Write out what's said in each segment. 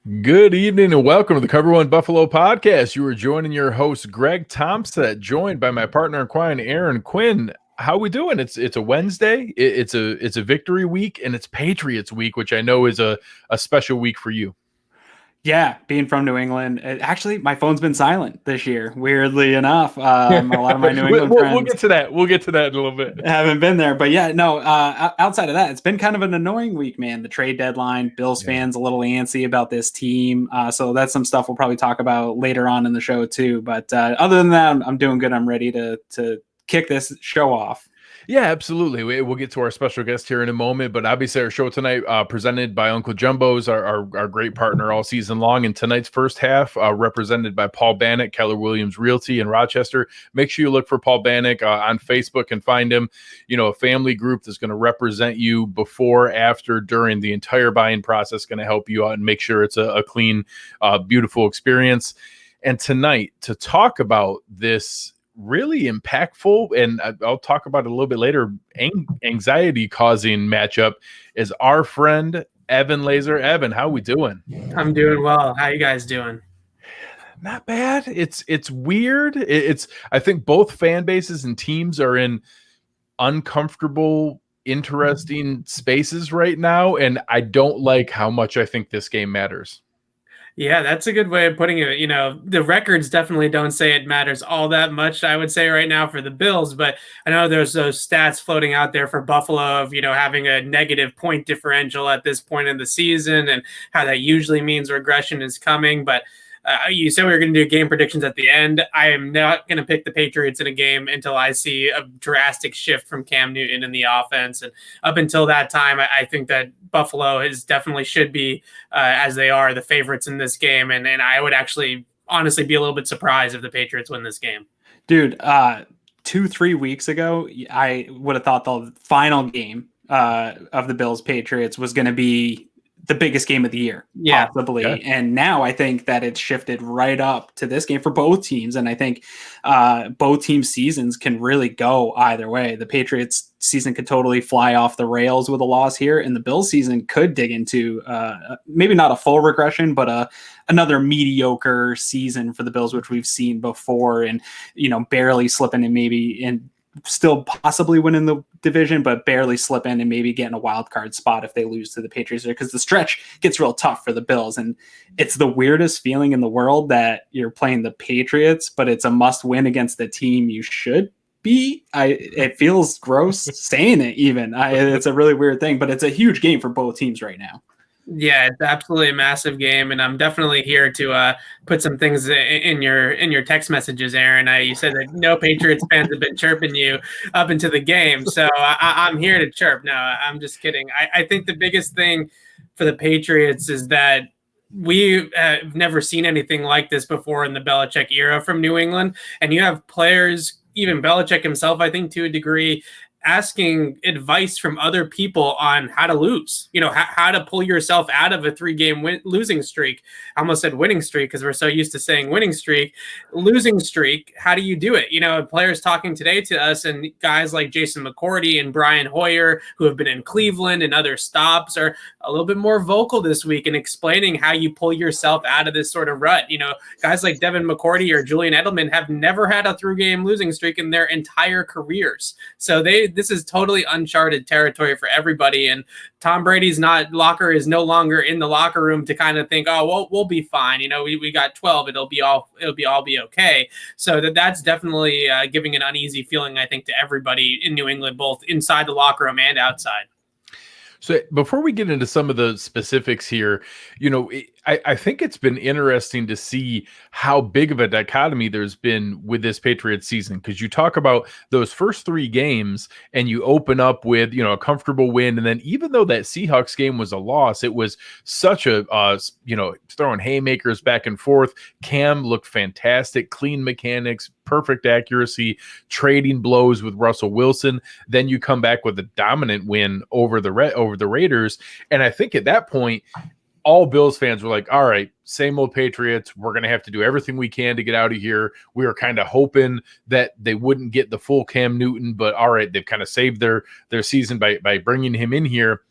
Good evening and welcome to the Cover One Buffalo podcast. You are joining your host Greg Tompsett, joined by my partner in crime Aaron Quinn. How we doing? It's a Wednesday. It's a victory week and it's Patriots week, which I know is a special week for you. Yeah, being from New England, actually, my phone's been silent this year. Weirdly enough, a lot of my New England friends. We'll get to that. We'll get to that in a little bit. Haven't been there, but yeah, no. Outside of that, it's been kind of an annoying week, man. The trade deadline, Bills fans a little antsy about this team, so that's some stuff we'll probably talk about later on in the show too. But other than that, I'm doing good. I'm ready to kick this show off. Yeah, absolutely. We'll get to our special guest here in a moment, but obviously our show tonight presented by Uncle Jumbo's, our great partner all season long. And tonight's first half represented by Paul Bannock, Keller Williams Realty in Rochester. Make sure you look for Paul Bannock on Facebook and find him. You know, a family group that's going to represent you before, after, during the entire buying process, going to help you out and make sure it's a clean, beautiful experience. And tonight, to talk about this really impactful, and I'll talk about it a little bit later, anxiety-causing matchup is our friend Evan Lazar. Evan, how we doing? I'm doing well. How you guys doing? Not bad. It's weird. I think both fan bases and teams are in uncomfortable, interesting spaces right now, and I don't like how much I think this game matters. Yeah, that's a good way of putting it. You know, the records definitely don't say it matters all that much, I would say right now for the Bills, but I know there's those stats floating out there for Buffalo of, having a negative point differential at this point in the season and how that usually means regression is coming. But you said we were going to do game predictions at the end. I am not going to pick the Patriots in a game until I see a drastic shift from Cam Newton in the offense. And up until that time, I think that Buffalo definitely should be, as they are, the favorites in this game. And I would actually honestly be a little bit surprised if the Patriots win this game. Dude, 2-3 weeks ago, I would have thought the final game of the Bills Patriots was going to be the biggest game of the year, possibly. Okay. And now I think that it's shifted right up to this game for both teams. And I think both teams' seasons can really go either way. The Patriots season could totally fly off the rails with a loss here, and the Bills season could dig into maybe not a full regression, but another mediocre season for the Bills, which we've seen before, and barely slipping and maybe in still possibly winning the division, but barely slip in and maybe getting a wild card spot if they lose to the Patriots, because the stretch gets real tough for the Bills. And it's the weirdest feeling in the world that you're playing the Patriots, but it's a must win against the team you should be. It feels gross saying it even. It's a really weird thing, but it's a huge game for both teams right now. Yeah, it's absolutely a massive game, and I'm definitely here to put some things in your text messages, Aaron. You said that no Patriots fans have been chirping you up into the game, so I'm here to chirp. No, I'm just kidding. I think the biggest thing for the Patriots is that we have never seen anything like this before in the Belichick era from New England, and you have players, even Belichick himself, I think to a degree, asking advice from other people on how to lose, how to pull yourself out of a 3-game losing streak. I almost said winning streak because we're so used to saying winning streak. Losing streak, how do you do it? Players talking today to us, and guys like Jason McCourty and Brian Hoyer, who have been in Cleveland and other stops, are a little bit more vocal this week in explaining how you pull yourself out of this sort of rut. Guys like Devin McCourty or Julian Edelman have never had a 3-game losing streak in their entire careers. So this is totally uncharted territory for everybody. And Tom Brady's locker is no longer in the locker room to kind of think, oh, well, we'll be fine. We got 12. It'll be all be okay. So that's definitely giving an uneasy feeling, I think, to everybody in New England, both inside the locker room and outside. So before we get into some of the specifics here, I think it's been interesting to see how big of a dichotomy there's been with this Patriots season, because you talk about those first 3 games and you open up with, a comfortable win. And then even though that Seahawks game was a loss, it was such a, throwing haymakers back and forth. Cam looked fantastic, clean mechanics, perfect accuracy, trading blows with Russell Wilson. Then you come back with a dominant win over the Raiders. And I think at that point, all Bills fans were like, all right, same old Patriots. We're going to have to do everything we can to get out of here. We were kind of hoping that they wouldn't get the full Cam Newton, but all right, they've kind of saved their season by bringing him in here.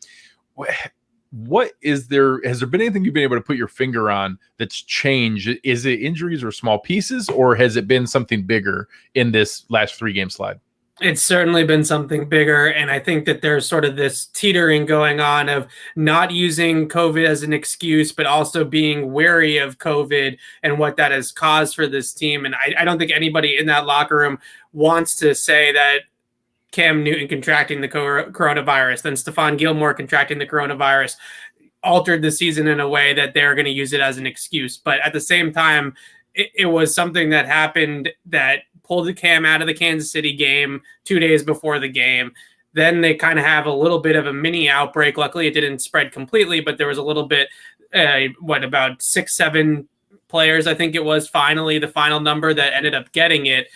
what has there been anything you've been able to put your finger on that's changed? Is it injuries or small pieces, or has it been something bigger in this last 3-game slide? It's certainly been something bigger. And I think that there's sort of this teetering going on of not using COVID as an excuse, but also being wary of COVID and what that has caused for this team. And I don't think anybody in that locker room wants to say that Cam Newton contracting the coronavirus, then Stephon Gilmore contracting the coronavirus altered the season in a way that they're going to use it as an excuse. But at the same time, it was something that happened that pulled the Cam out of the Kansas City game 2 days before the game. Then they kind of have a little bit of a mini outbreak. Luckily, it didn't spread completely, but there was a little bit, about 6-7 players, I think it was finally the final number that ended up getting it.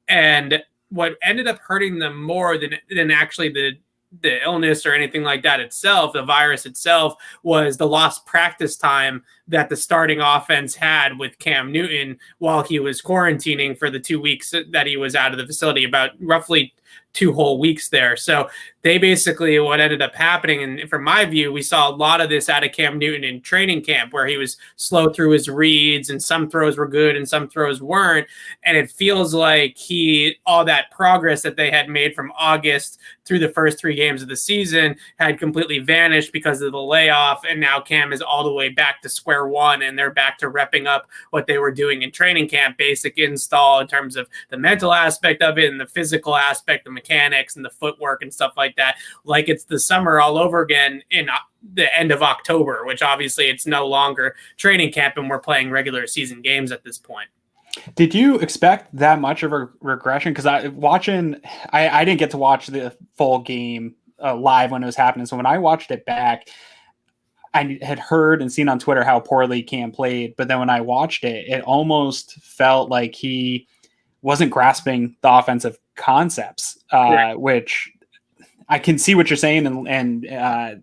And what ended up hurting them more than actually the illness or anything like that itself, the virus itself, was the lost practice time that the starting offense had with Cam Newton while he was quarantining for the 2 weeks that he was out of the facility, about roughly 2 whole weeks there. So they basically, what ended up happening, and from my view, we saw a lot of this out of Cam Newton in training camp, where he was slow through his reads and some throws were good and some throws weren't. And it feels like all that progress that they had made from August through the first 3 games of the season had completely vanished because of the layoff. And now Cam is all the way back to square one, and they're back to repping up what they were doing in training camp, basic install in terms of the mental aspect of it and the physical aspect, the mechanics and the footwork and stuff like that. Like it's the summer all over again in the end of October, which obviously it's no longer training camp and we're playing regular season games at this point. Did you expect that much of a regression? Because I didn't get to watch the full game live when it was happening. So when I watched it back, I had heard and seen on Twitter how poorly Cam played. But then when I watched it, it almost felt like he wasn't grasping the offensive concepts, which I can see what you're saying and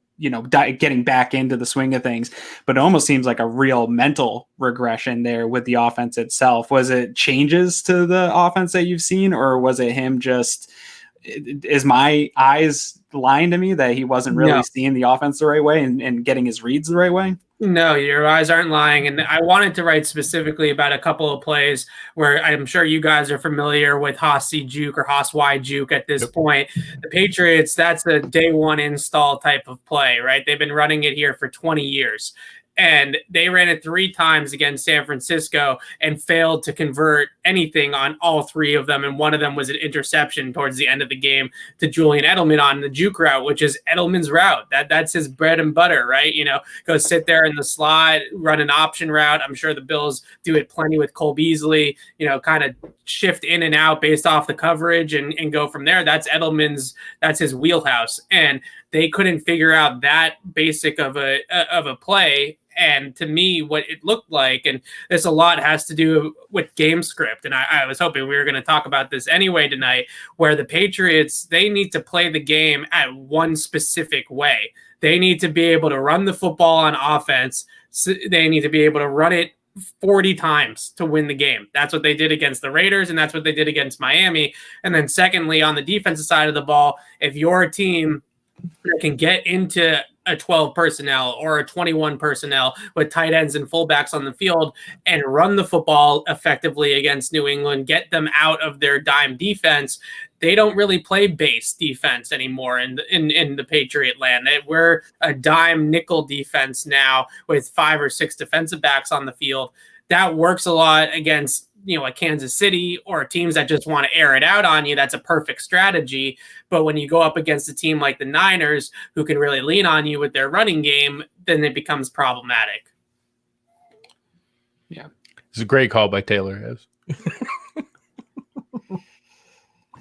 getting back into the swing of things, but it almost seems like a real mental regression there with the offense itself. Was it changes to the offense that you've seen, or was it him is my eyes lying to me that he wasn't really seeing the offense the right way and getting his reads the right way? No, your eyes aren't lying. And I wanted to write specifically about a couple of plays where I'm sure you guys are familiar with Haas C juke or Haas Y juke at this point. The Patriots, that's a day one install type of play, right? They've been running it here for 20 years. And they ran it 3 times against San Francisco and failed to convert anything on all 3 of them. And one of them was an interception towards the end of the game to Julian Edelman on the juke route, which is Edelman's route. That's his bread and butter, right? Go sit there in the slot, run an option route. I'm sure the Bills do it plenty with Cole Beasley, kind of shift in and out based off the coverage and go from there. That's his wheelhouse. And they couldn't figure out that basic of a play. And to me, what it looked like, and this a lot has to do with game script, and I was hoping we were going to talk about this anyway tonight, where the Patriots, they need to play the game at one specific way. They need to be able to run the football on offense. So they need to be able to run it 40 times to win the game. That's what they did against the Raiders, and that's what they did against Miami. And then secondly, on the defensive side of the ball, if you're a team that can get into a 12 personnel or a 21 personnel with tight ends and fullbacks on the field and run the football effectively against New England, get them out of their dime defense. They don't really play base defense anymore in the Patriot land. We're a dime nickel defense now with 5 or 6 defensive backs on the field. That works a lot against like Kansas City or teams that just want to air it out on you. That's a perfect strategy. But when you go up against a team like the Niners, who can really lean on you with their running game, then it becomes problematic. Yeah. It's a great call by Taylor.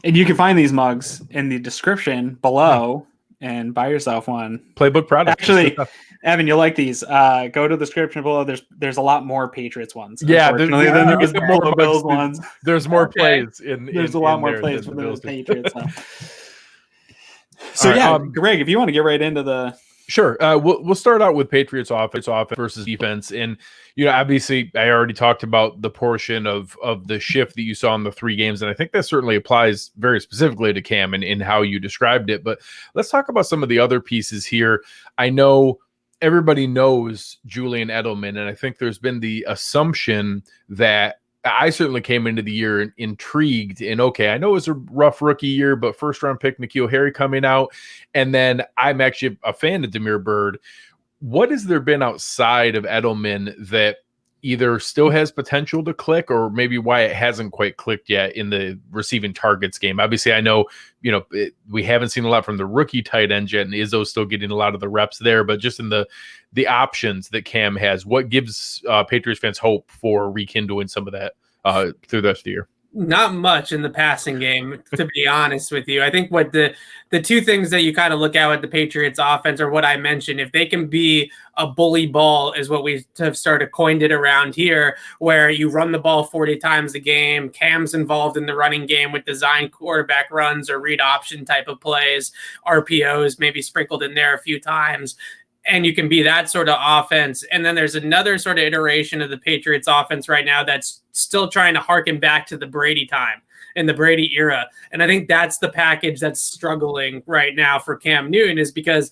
And you can find these mugs in the description below and buy yourself one. Playbook product. Actually, Evan, you'll like these. Go to the description below. There's a lot more Patriots ones. Yeah, than there's more Bills ones. There's more plays There's a lot more plays for the Patriots. So Greg, if you want to get right into the. Sure. We'll start out with Patriots offense versus defense. And, obviously I already talked about the portion of the shift that you saw in the 3 games. And I think that certainly applies very specifically to Cam and in how you described it. But let's talk about some of the other pieces here. I know everybody knows Julian Edelman, and I think there's been the assumption that I certainly came into the year intrigued and okay, I know it was a rough rookie year, but first round pick N'Keal Harry coming out, and then I'm actually a fan of Damiere Byrd. What has there been outside of Edelman that either still has potential to click, or maybe why it hasn't quite clicked yet in the receiving targets game? Obviously, I know, we haven't seen a lot from the rookie tight end yet, and Izzo's still getting a lot of the reps there, but just in the options that Cam has, what gives Patriots fans hope for rekindling some of that through the rest of the year? Not much in the passing game, to be honest with you. I think what the two things that you kind of look at with the Patriots offense are what I mentioned. If they can be a bully ball is what we have started coined it around here, where you run the ball 40 times a game. Cam's involved in the running game with design quarterback runs or read option type of plays, RPOs maybe sprinkled in there a few times. And you can be that sort of offense. And then there's another sort of iteration of the Patriots offense right now that's still trying to harken back to the Brady time and the Brady era. And I think that's the package that's struggling right now for Cam Newton, is because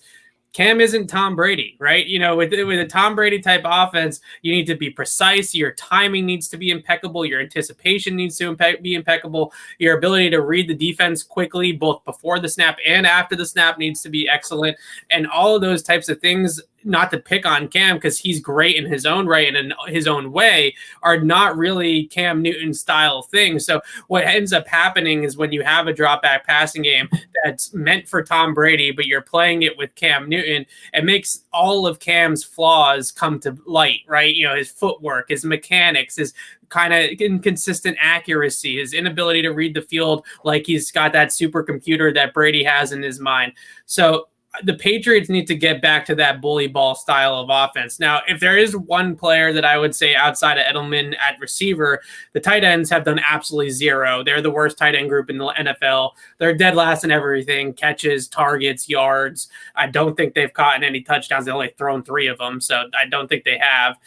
Cam isn't Tom Brady, right? With a Tom Brady type offense, you need to be precise. Your timing needs to be impeccable. Your anticipation needs to be impeccable. Your ability to read the defense quickly, both before the snap and after the snap, needs to be excellent. And all of those types of things, not to pick on Cam because he's great in his own right and in his own way, are not really Cam Newton style things. So what ends up happening is when you have a drop back passing game that's meant for Tom Brady, but you're playing it with Cam Newton, it makes all of Cam's flaws come to light, right? His footwork, his mechanics, his kind of inconsistent accuracy, his inability to read the field like he's got that supercomputer that Brady has in his mind. So the Patriots need to get back to that bully ball style of offense. Now, if there is one player that I would say outside of Edelman at receiver, the tight ends have done absolutely zero. They're the worst tight end group in the NFL. They're dead last in everything: catches, targets, yards. I don't think they've caught any touchdowns. They've only thrown 3 of them, so I don't think they have.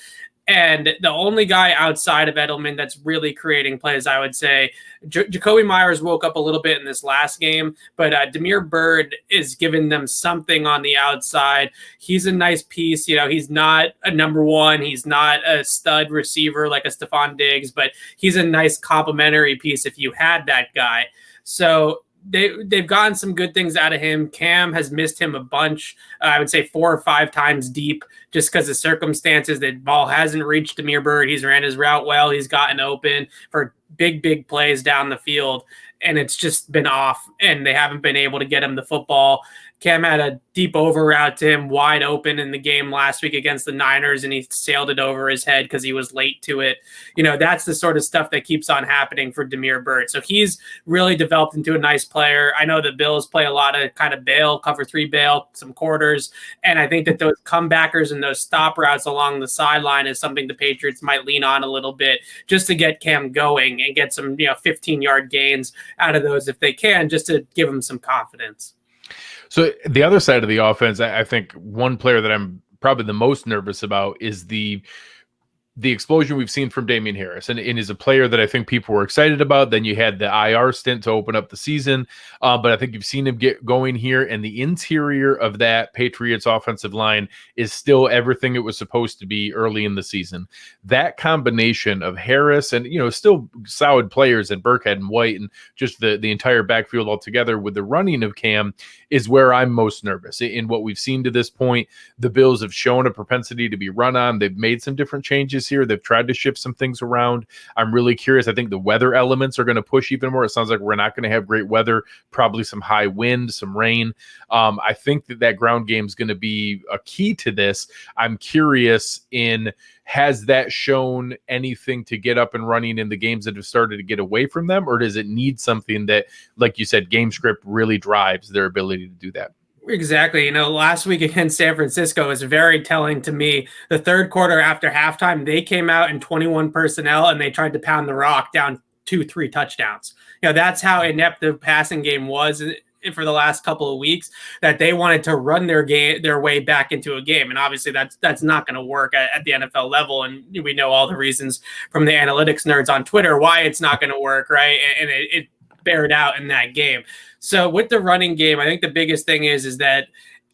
And the only guy outside of Edelman that's really creating plays, I would say, Jacoby Myers woke up a little bit in this last game, but Damiere Byrd is giving them something on the outside. He's a nice piece. He's not a number one. He's not a stud receiver like a Stephon Diggs, but he's a nice complementary piece if you had that guy. So they've gotten some good things out of him. Cam has missed him a bunch. I would say 4 or 5 times deep, just because of circumstances. The ball hasn't reached Damiere Byrd. He's ran his route well. He's gotten open for big plays down the field, and it's just been off, and they haven't been able to get him the football. Cam had a deep over route to him wide open in the game last week against the Niners, and he sailed it over his head because he was late to it. That's the sort of stuff that keeps on happening for Damiere Byrd. So he's really developed into a nice player. I know the Bills play a lot of kind of bail, cover 3 bail, some quarters, and I think that those comebackers and those stop routes along the sideline is something the Patriots might lean on a little bit just to get Cam going and get some 15-yard gains out of those if they can, just to give him some confidence. So the other side of the offense, I think one player that I'm probably the most nervous about is the explosion we've seen from Damian Harris, and is a player that I think people were excited about. Then you had the IR stint to open up the season, but I think you've seen him get going here, and the interior of that Patriots offensive line is still everything it was supposed to be early in the season. That combination of Harris and still solid players in Burkhead and White and just the entire backfield altogether with the running of Cam is where I'm most nervous. In what we've seen to this point, the Bills have shown a propensity to be run on. They've made some different changes here. They've tried to shift some things around. I'm really curious. I think the weather elements are going to push even more. It sounds like we're not going to have great weather, probably some high wind, some rain. I think that ground game is going to be a key to this. I'm curious has that shown anything to get up and running in the games that have started to get away from them, or does it need something that, like you said, game script really drives their ability to do that? Exactly. Last week against San Francisco is very telling to me. The third quarter after halftime, they came out in 21 personnel and they tried to pound the rock down 2-3 touchdowns. That's how inept the passing game was for the last couple of weeks, that they wanted to run their way back into a game. And obviously that's not going to work at the NFL level. And we know all the reasons from the analytics nerds on Twitter why it's not going to work, right? And it bared out in that game. So with the running game, I think the biggest thing is that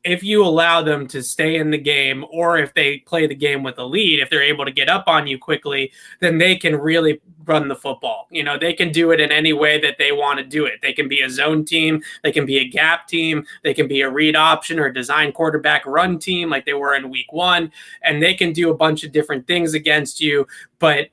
if you allow them to stay in the game, or if they play the game with a lead, if they're able to get up on you quickly, then they can really run the football. They can do it in any way that they want to do it. They can be a zone team, they can be a gap team, they can be a read option or a design quarterback run team like they were in week 1, and they can do a bunch of different things against you. But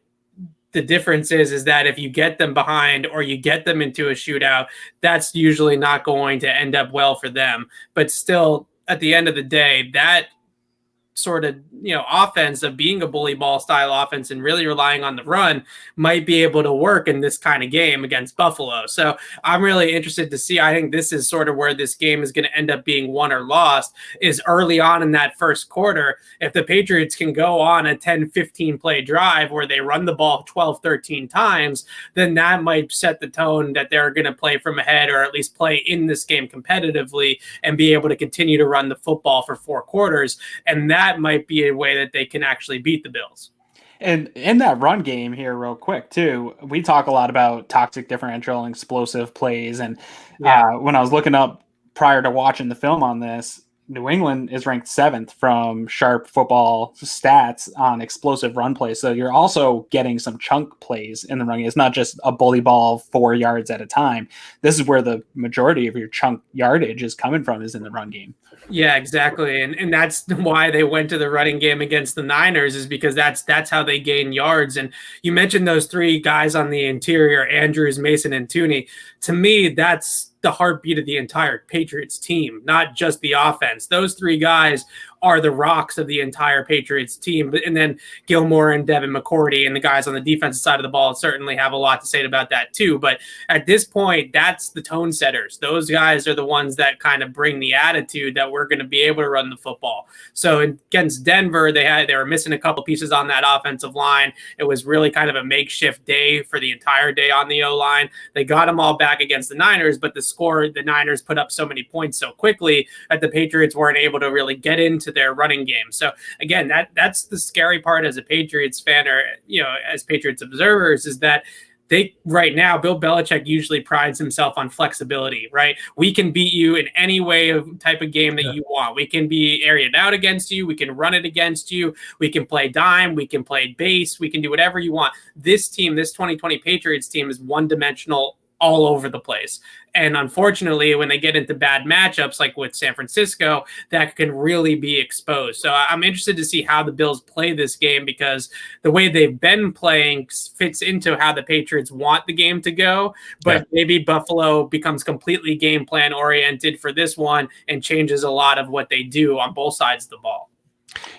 the difference is that if you get them behind or you get them into a shootout, that's usually not going to end up well for them. But still, at the end of the day, that sort of offense of being a bully ball style offense and really relying on the run might be able to work in this kind of game against Buffalo. So I'm really interested to see. I think this is sort of where this game is going to end up being won or lost, is early on in that first quarter. If the Patriots can go on a 10-15 play drive where they run the ball 12-13 times, then that might set the tone that they're going to play from ahead, or at least play in this game competitively and be able to continue to run the football for 4 quarters. And that might be a way that they can actually beat the Bills. And in that run game here, real quick too, we talk a lot about toxic differential and explosive plays. And when I was looking up prior to watching the film on this, New England is ranked 7th from Sharp Football stats on explosive run plays. So you're also getting some chunk plays in the run game. It's not just a bully ball 4 yards at a time. This is where the majority of your chunk yardage is coming from, is in the run game. Yeah, exactly. And that's why they went to the running game against the Niners, is because that's how they gain yards. And you mentioned those 3 guys on the interior, Andrews, Mason, and Tooney. To me, that's the heartbeat of the entire Patriots team, not just the offense. Those 3 guys are the rocks of the entire Patriots team. And then Gilmore and Devin McCourty and the guys on the defensive side of the ball certainly have a lot to say about that too. But at this point, that's the tone setters. Those guys are the ones that kind of bring the attitude that we're going to be able to run the football. So against Denver, they were missing a couple pieces on that offensive line. It was really kind of a makeshift day for the entire day on the O-line. They got them all back against the Niners, but the Niners put up so many points so quickly that the Patriots weren't able to really get into their running game. So again, that's the scary part as a Patriots fan, or as Patriots observers, is that right now, Bill Belichick usually prides himself on flexibility, right? We can beat you in any way of type of game that you want. We can be areaed out against you. We can run it against you. We can play dime. We can play base. We can do whatever you want. This team, this 2020 Patriots team, is one-dimensional all over the place. And unfortunately, when they get into bad matchups like with San Francisco, that can really be exposed. So I'm interested to see how the Bills play this game, because the way they've been playing fits into how the Patriots want the game to go. But maybe Buffalo becomes completely game plan oriented for this one and changes a lot of what they do on both sides of the ball.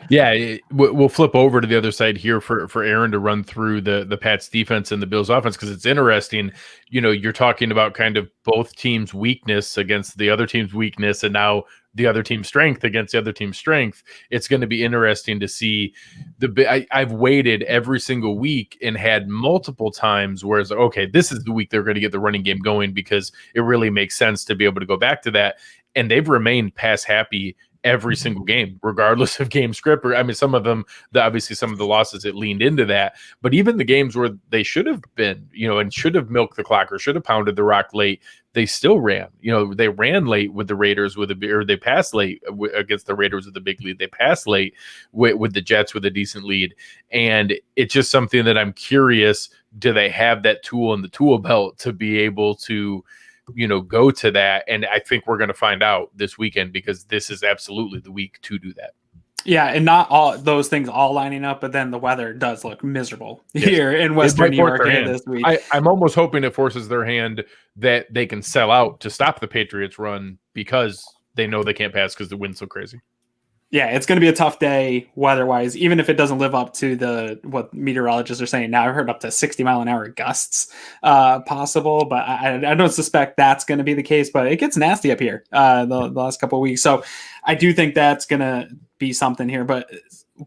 Yeah, we'll flip over to the other side here for Aaron to run through the Pats defense and the Bills offense, because it's interesting. You're talking about kind of both teams' weakness against the other team's weakness, and now the other team's strength against the other team's strength. It's going to be interesting to see. I've waited every single week and had multiple times where it's okay, this is the week they're going to get the running game going, because it really makes sense to be able to go back to that. And they've remained pass happy every single game, regardless of game script. I mean, some of them, obviously some of the losses, it leaned into that. But even the games where they should have been, and should have milked the clock or should have pounded the rock late, they still ran. They ran late with the Raiders or they passed late against the Raiders with a big lead. They passed late with the Jets with a decent lead. And it's just something that I'm curious, do they have that tool in the tool belt to be able to go to that? And I think we're going to find out this weekend, because this is absolutely the week to do that. Yeah, and not all those things all lining up, but then the weather does look miserable here in Western New York this week. I'm almost hoping it forces their hand that they can sell out to stop the Patriots run, because they know they can't pass because the wind's so crazy. Yeah, it's going to be a tough day weather-wise, even if it doesn't live up to what meteorologists are saying now. I've heard up to 60-mile-an-hour gusts possible, but I don't suspect that's going to be the case. But it gets nasty up here the last couple of weeks. So I do think that's going to be something here. But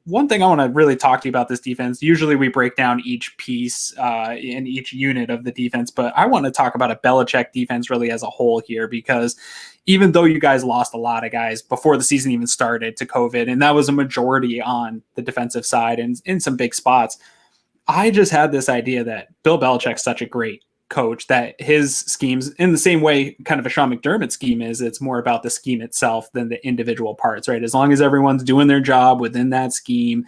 one thing I want to really talk to you about this defense, usually we break down each piece in each unit of the defense, but I want to talk about a Belichick defense really as a whole here, because even though you guys lost a lot of guys before the season even started to COVID, and that was a majority on the defensive side and in some big spots, I just had this idea that Bill Belichick's such a great coach that his schemes, in the same way kind of a Sean McDermott scheme is, it's more about the scheme itself than the individual parts, right? As long as everyone's doing their job within that scheme,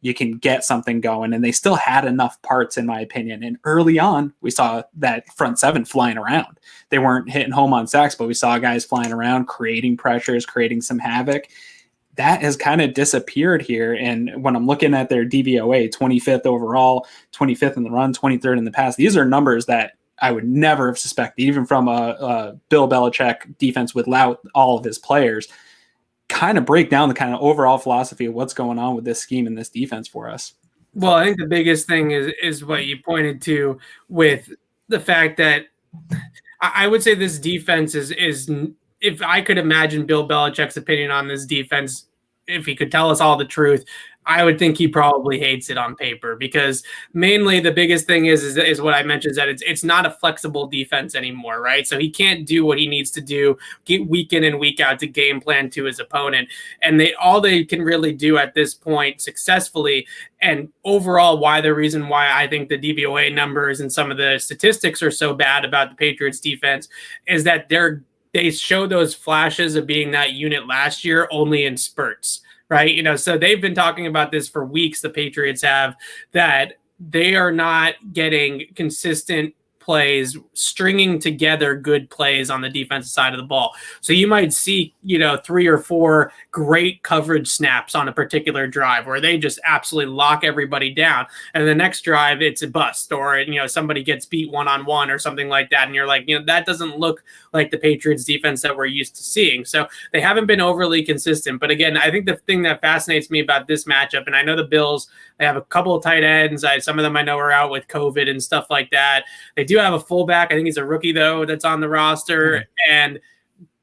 you can get something going. And they still had enough parts, in my opinion. And early on, we saw that front seven flying around. They weren't hitting home on sacks, but we saw guys flying around, creating pressures, creating some havoc. That has kind of disappeared here. And when I'm looking at their DVOA, 25th overall, 25th in the run, 23rd in the pass, these are numbers that I would never have suspected, even from a Bill Belichick defense without all of his players. Kind of break down the kind of overall philosophy of what's going on with this scheme and this defense for us. Well, I think the biggest thing is what you pointed to with the fact that I would say this defense is if I could imagine Bill Belichick's opinion on this defense, if he could tell us all the truth, I would think he probably hates it on paper, because mainly the biggest thing is what I mentioned, is that it's not a flexible defense anymore, right? So he can't do what he needs to do, get week in and week out to game plan to his opponent. And all they can really do at this point successfully, and overall the reason why I think the DVOA numbers and some of the statistics are so bad about the Patriots defense, is that they show those flashes of being that unit last year only in spurts. Right. So they've been talking about this for weeks. The Patriots have, that they are not getting consistent plays, stringing together good plays on the defensive side of the ball. So you might see, 3 or 4 great coverage snaps on a particular drive where they just absolutely lock everybody down. And the next drive, it's a bust, or, somebody gets beat one-on-one or something like that. And you're like, that doesn't look like the Patriots defense that we're used to seeing. So they haven't been overly consistent. But again, I think the thing that fascinates me about this matchup, and I know the Bills, they have a couple of tight ends. Some of them I know are out with COVID and stuff like that. They do have a fullback. I think he's a rookie, though, that's on the roster. Mm-hmm. And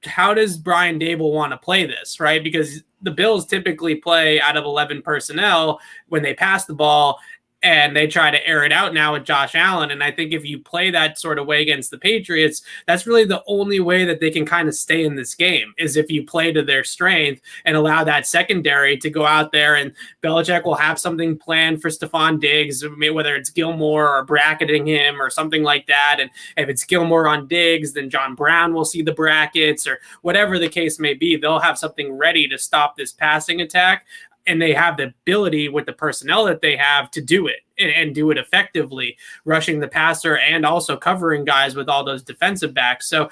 how does Brian Daboll want to play this, right? Because the Bills typically play out of 11 personnel when they pass the ball, and they try to air it out now with Josh Allen. And I think if you play that sort of way against the Patriots, that's really the only way that they can kind of stay in this game, is if you play to their strength and allow that secondary to go out there. And Belichick will have something planned for Stephon Diggs, whether it's Gilmore or bracketing him or something like that. And if it's Gilmore on Diggs, then John Brown will see the brackets, or whatever the case may be. They'll have something ready to stop this passing attack. And they have the ability with the personnel that they have to do it, and do it effectively, rushing the passer and also covering guys with all those defensive backs. So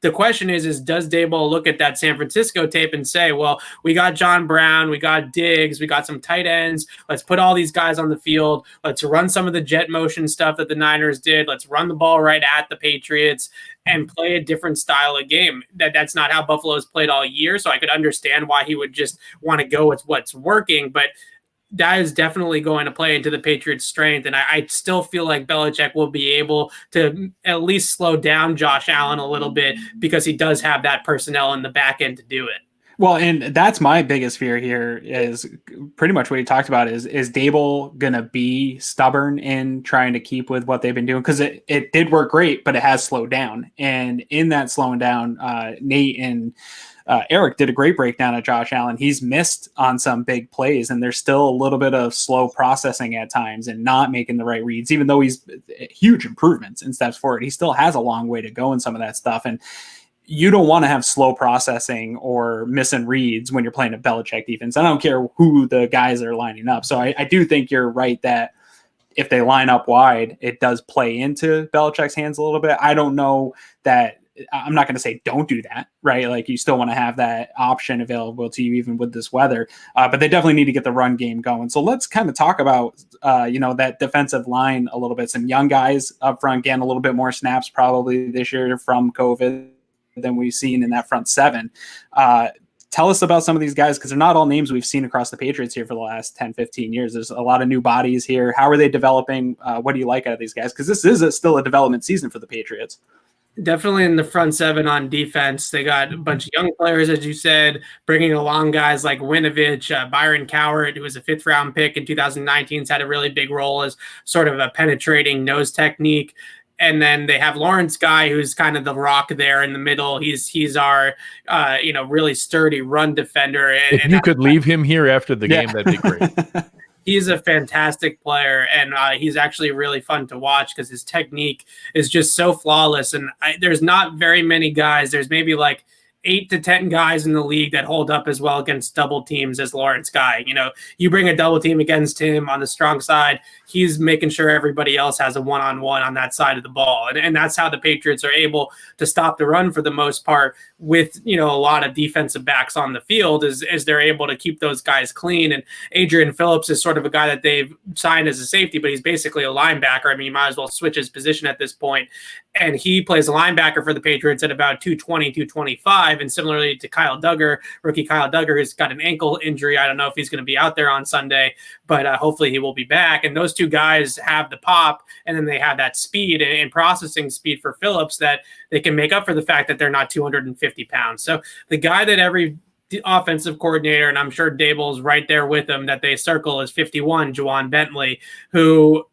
the question is does Daboll look at that San Francisco tape and say, well, we got John Brown, we got Diggs, we got some tight ends. Let's put all these guys on the field. Let's run some of the jet motion stuff that the Niners did. Let's run the ball right at the Patriots and play a different style of game. That's not how Buffalo's played all year. So I could understand why he would just want to go with what's working, but that is definitely going to play into the Patriots' strength. And I still feel like Belichick will be able to at least slow down Josh Allen a little bit, because he does have that personnel in the back end to do it. Well, and that's my biggest fear here, is pretty much what you talked about, is Daboll going to be stubborn in trying to keep with what they've been doing? Because it did work great, but it has slowed down. And in that slowing down, Nate and Eric did a great breakdown of Josh Allen. He's missed on some big plays, and there's still a little bit of slow processing at times and not making the right reads, even though he's huge improvements in steps forward. He still has a long way to go in some of that stuff. And you don't want to have slow processing or missing reads when you're playing a Belichick defense. I don't care who the guys are lining up. So I do think you're right that if they line up wide, it does play into Belichick's hands a little bit. I don't know that. I'm not going to say don't do that, right? Like, you still want to have that option available to you even with this weather, but they definitely need to get the run game going. So let's kind of talk about, that defensive line a little bit. Some young guys up front, getting a little bit more snaps probably this year from COVID than we've seen in that front seven. Tell us about some of these guys, because they're not all names we've seen across the Patriots here for the last 10, 15 years. There's a lot of new bodies here. How are they developing? What do you like out of these guys? Because this is still a development season for the Patriots. Definitely in the front seven on defense. They got a bunch of young players, as you said, bringing along guys like Winovich, Byron Cowart, who was a 5th-round pick in 2019, has had a really big role as sort of a penetrating nose technique. And then they have Lawrence Guy, who's kind of the rock there in the middle. He's our, really sturdy run defender. If you could leave him here after the game, that'd be great. He's a fantastic player, and he's actually really fun to watch because his technique is just so flawless. And there's not very many guys. There's maybe like 8 to 10 guys in the league that hold up as well against double teams as Lawrence Guy. You know, you bring a double team against him on the strong side, he's making sure everybody else has a one-on-one on that side of the ball. And that's how the Patriots are able to stop the run for the most part with, you know, a lot of defensive backs on the field is they're able to keep those guys clean. And Adrian Phillips is sort of a guy that they've signed as a safety, but he's basically a linebacker. I mean, you might as well switch his position at this point. And he plays a linebacker for the Patriots at about 220, 225. And similarly to rookie Kyle Duggar, who's got an ankle injury. I don't know if he's going to be out there on Sunday, but hopefully he will be back. And those two guys have the pop, and then they have that speed and processing speed for Phillips that they can make up for the fact that they're not 250 pounds. So the guy that every offensive coordinator, and I'm sure Daboll's right there with him, that they circle is 51, Juwan Bentley, who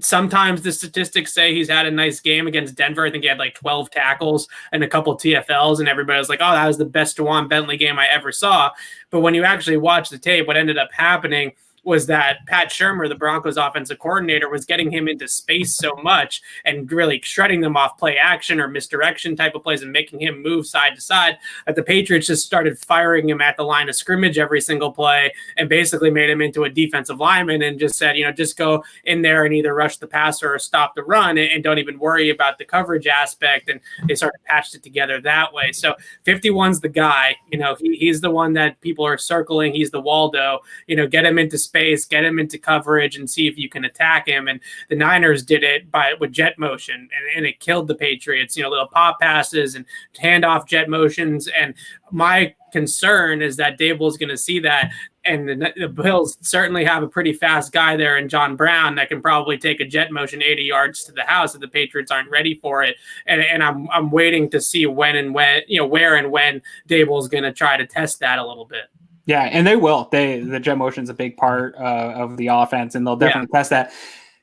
sometimes the statistics say he's had a nice game against Denver. I think he had like 12 tackles and a couple TFLs, and everybody was like, oh, that was the best Juwan Bentley game I ever saw. But when you actually watch the tape, what ended up happening was that Pat Shurmur, the Broncos offensive coordinator, was getting him into space so much and really shredding them off play action or misdirection type of plays and making him move side to side that the Patriots just started firing him at the line of scrimmage every single play and basically made him into a defensive lineman and just said, you know, just go in there and either rush the passer or stop the run and don't even worry about the coverage aspect. And they sort of patched it together that way. So 51's the guy, you know, he's the one that people are circling. He's the Waldo, you know, get him into space, get him into coverage, and see if you can attack him. And the Niners did it with jet motion, and it killed the Patriots. You know, little pop passes and handoff jet motions. And my concern is that Daboll's going to see that, and the Bills certainly have a pretty fast guy there in John Brown that can probably take a jet motion 80 yards to the house if the Patriots aren't ready for it. And I'm waiting to see where and when Daboll's going to try to test that a little bit. Yeah, and they will. The jet motion is a big part of the offense, and they'll definitely test that.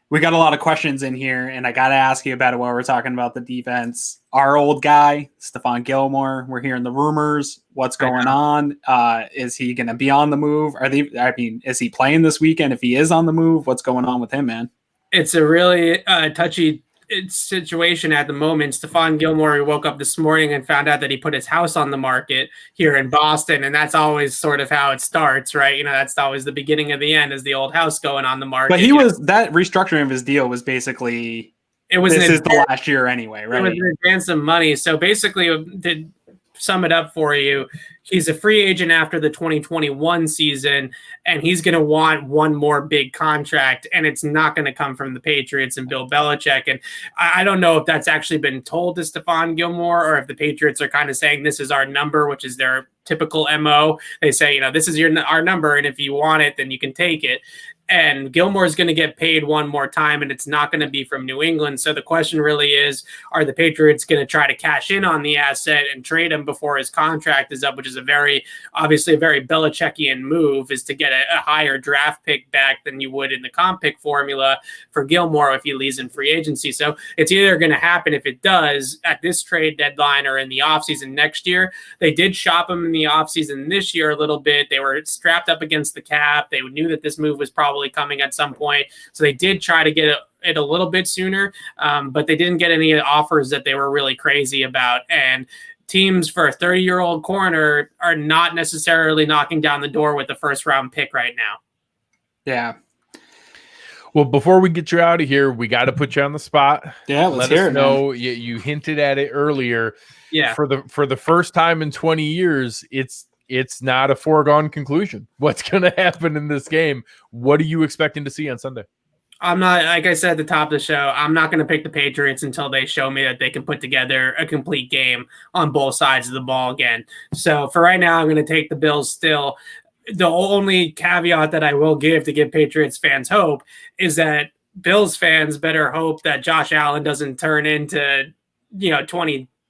We got a lot of questions in here, and I got to ask you about it while we're talking about the defense. Our old guy, Stephon Gilmore, we're hearing the rumors. What's going on? Is he going to be on the move? Is he playing this weekend? If he is on the move, what's going on with him, man? It's a really touchy situation at the moment. Stephon Gilmore, we woke up this morning and found out that he put his house on the market here in Boston, and that's always sort of how it starts, right? You know, that's always the beginning of the end, is the old house going on the market. But that restructuring of his deal was basically this is the last year anyway, right? It was an advance of money. So basically, to sum it up for you, he's a free agent after the 2021 season, and he's going to want one more big contract, and it's not going to come from the Patriots and Bill Belichick. And I don't know if that's actually been told to Stephon Gilmore, or if the Patriots are kind of saying this is our number, which is their typical MO. They say, you know, this is our number, and if you want it, then you can take it. And Gilmore is going to get paid one more time, and it's not going to be from New England. So the question really is, are the Patriots going to try to cash in on the asset and trade him before his contract is up, which is obviously a very Belichickian move, is to get a higher draft pick back than you would in the comp pick formula for Gilmore if he leaves in free agency. So it's either going to happen, if it does, at this trade deadline or in the offseason next year. They did shop him in the offseason this year a little bit. They were strapped up against the cap. They knew that this move was probably coming at some point, so they did try to get it a little bit sooner, but they didn't get any offers that they were really crazy about. And teams for a 30-year-old corner are not necessarily knocking down the door with the first-round pick right now. Yeah. Well, before we get you out of here, we got to put you on the spot. Yeah, let us know. You hinted at it earlier. Yeah. For the first time in 20 years, it's not a foregone conclusion what's going to happen in this game. What are you expecting to see on Sunday? I'm not, like I said at the top of the show, I'm not going to pick the Patriots until they show me that they can put together a complete game on both sides of the ball again. So for right now, I'm going to take the Bills still. The only caveat that I will give to give Patriots fans hope is that Bills fans better hope that Josh Allen doesn't turn into,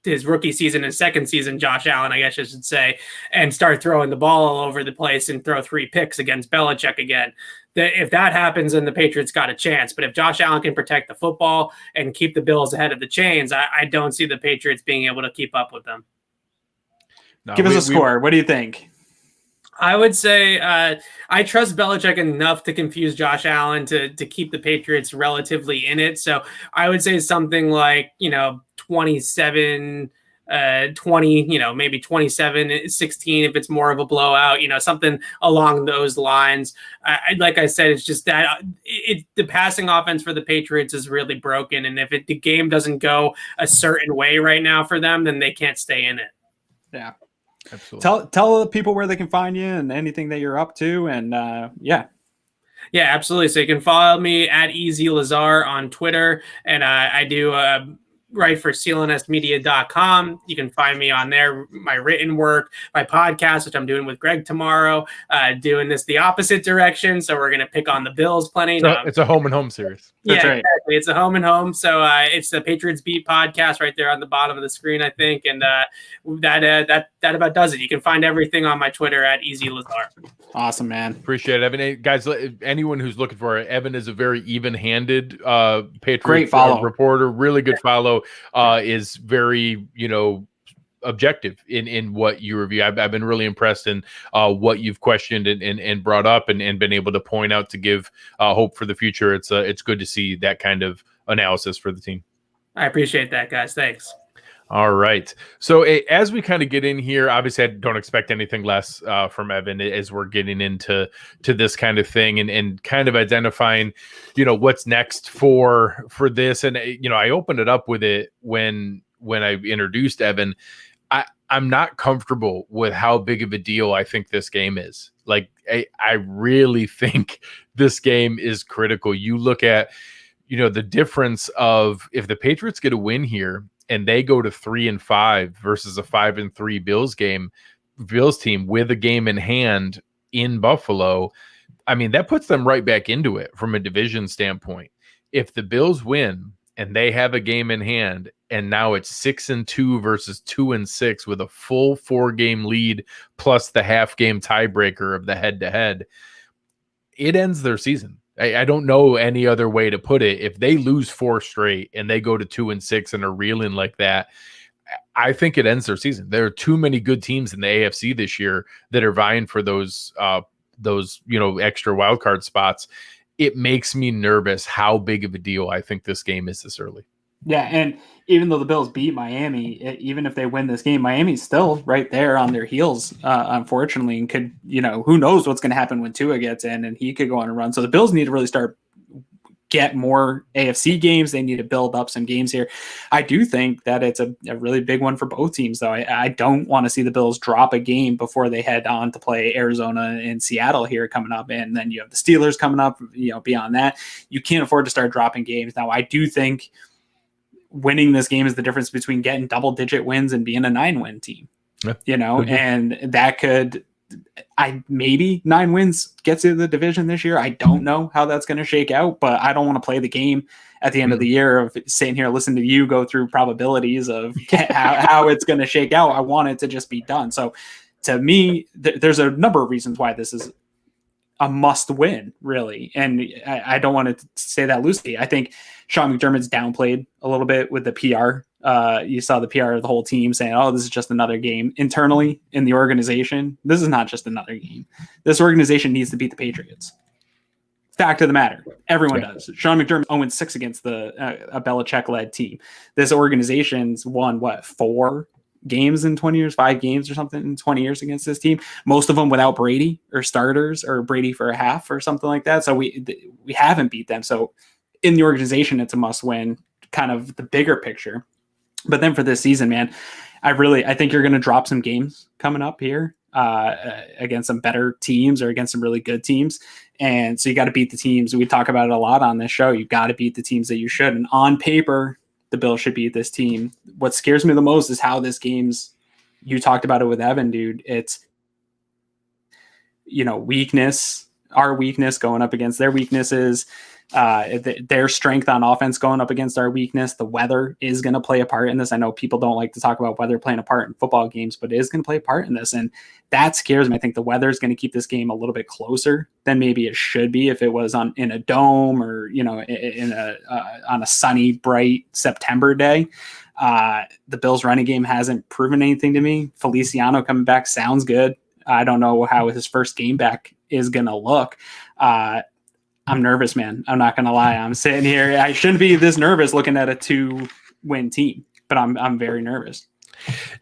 his rookie season and second season Josh Allen, I guess I should say, and start throwing the ball all over the place and throw 3 picks against Belichick again. If that happens, then the Patriots got a chance. But if Josh Allen can protect the football and keep the Bills ahead of the chains, I don't see the Patriots being able to keep up with them. Give us a score. What do you think? I would say I trust Belichick enough to confuse Josh Allen to keep the Patriots relatively in it. So I would say something like, 27 20, maybe 27-16 if it's more of a blowout, something along those lines. Like I said, it's just that the passing offense for the Patriots is really broken. And if the game doesn't go a certain way right now for them, then they can't stay in it. Yeah. Absolutely. Tell the people where they can find you and anything that you're up to. And yeah, absolutely. So you can follow me at Easy Lazar on Twitter. And I do write for CLNSmedia.com. You can find me on there, my written work, my podcast, which I'm doing with Greg tomorrow, doing this the opposite direction. So we're going to pick on the Bills plenty. So it's a home and home series. That's right. Exactly. It's a home and home. So it's the Patriots Beat podcast right there on the bottom of the screen, I think. And that about does it. You can find everything on my Twitter at Easy Lazar. Awesome, man. Appreciate it, Evan. Hey, guys, anyone who's looking for it, Evan is a very even-handed Patriots Great follow. reporter. Really good follow. Is very, objective in what you review. I've been really impressed in what you've questioned and brought up and been able to point out to give hope for the future. It's good to see that kind of analysis for the team. I appreciate that, guys. Thanks. All right. So as we kind of get in here, obviously I don't expect anything less from Evan as we're getting into this kind of thing and kind of identifying, what's next for this. And, I opened it up with it when I introduced Evan. I'm not comfortable with how big of a deal I think this game is. Like, I really think this game is critical. You look at, the difference of if the Patriots get a win here, and they go to 3-5 versus a 5-3 Bills team with a game in hand in Buffalo. I mean, that puts them right back into it from a division standpoint. If the Bills win and they have a game in hand, and now it's 6-2 versus 2-6 with a full 4-game lead plus the half game tiebreaker of the head-to-head, it ends their season. I don't know any other way to put it. If they lose 4 straight and they go to 2-6 and are reeling like that, I think it ends their season. There are too many good teams in the AFC this year that are vying for those extra wild card spots. It makes me nervous how big of a deal I think this game is this early. Yeah, and even though the Bills beat Miami, even if they win this game, Miami's still right there on their heels, unfortunately, and could, who knows what's going to happen when Tua gets in, and he could go on a run. So the Bills need to really get more AFC games. They need to build up some games here. I do think that it's a really big one for both teams, though. I don't want to see the Bills drop a game before they head on to play Arizona and Seattle here coming up, and then you have the Steelers coming up. Beyond that, you can't afford to start dropping games. Now, I do think winning this game is the difference between getting double-digit wins and being a 9-win team. Yeah, and that could, maybe 9 wins gets you the division this year. I don't know how that's going to shake out, but I don't want to play the game at the end of the year of sitting here listening to you go through probabilities of how it's going to shake out. I want it to just be done. So to me, there's a number of reasons why this is a must win, really. And I don't want to say that loosely. I think Sean McDermott's downplayed a little bit with the PR. You saw the PR of the whole team saying, oh, this is just another game. Internally in the organization, this is not just another game. This organization needs to beat the Patriots. Fact of the matter. Everyone does. Sean McDermott 0-6 against a Belichick-led team. This organization's won, 4 games in 20 years, 5 games or something in 20 years against this team, most of them without Brady or starters or Brady for a half or something like that. So we haven't beat them. So in the organization, it's a must win, kind of the bigger picture. But then for this season, man, I think you're going to drop some games coming up here against some better teams or against some really good teams. And so you got to beat the teams. We talk about it a lot on this show. You've got to beat the teams that you should. And on paper, the Bills should beat this team. What scares me the most is how this game's, you talked about it with Evan, dude. It's, weakness, our weakness going up against their weaknesses, their strength on offense going up against our weakness. The weather is going to play a part in this. I know people don't like to talk about weather playing a part in football games, but it is going to play a part in this. And that scares me. I think the weather is going to keep this game a little bit closer than maybe it should be if it was in a dome or, on a sunny, bright September day. The Bills running game hasn't proven anything to me. Feliciano coming back sounds good. I don't know how his first game back is going to look. I'm nervous, man. I'm not going to lie. I'm sitting here. I shouldn't be this nervous looking at a 2-win team, but I'm very nervous.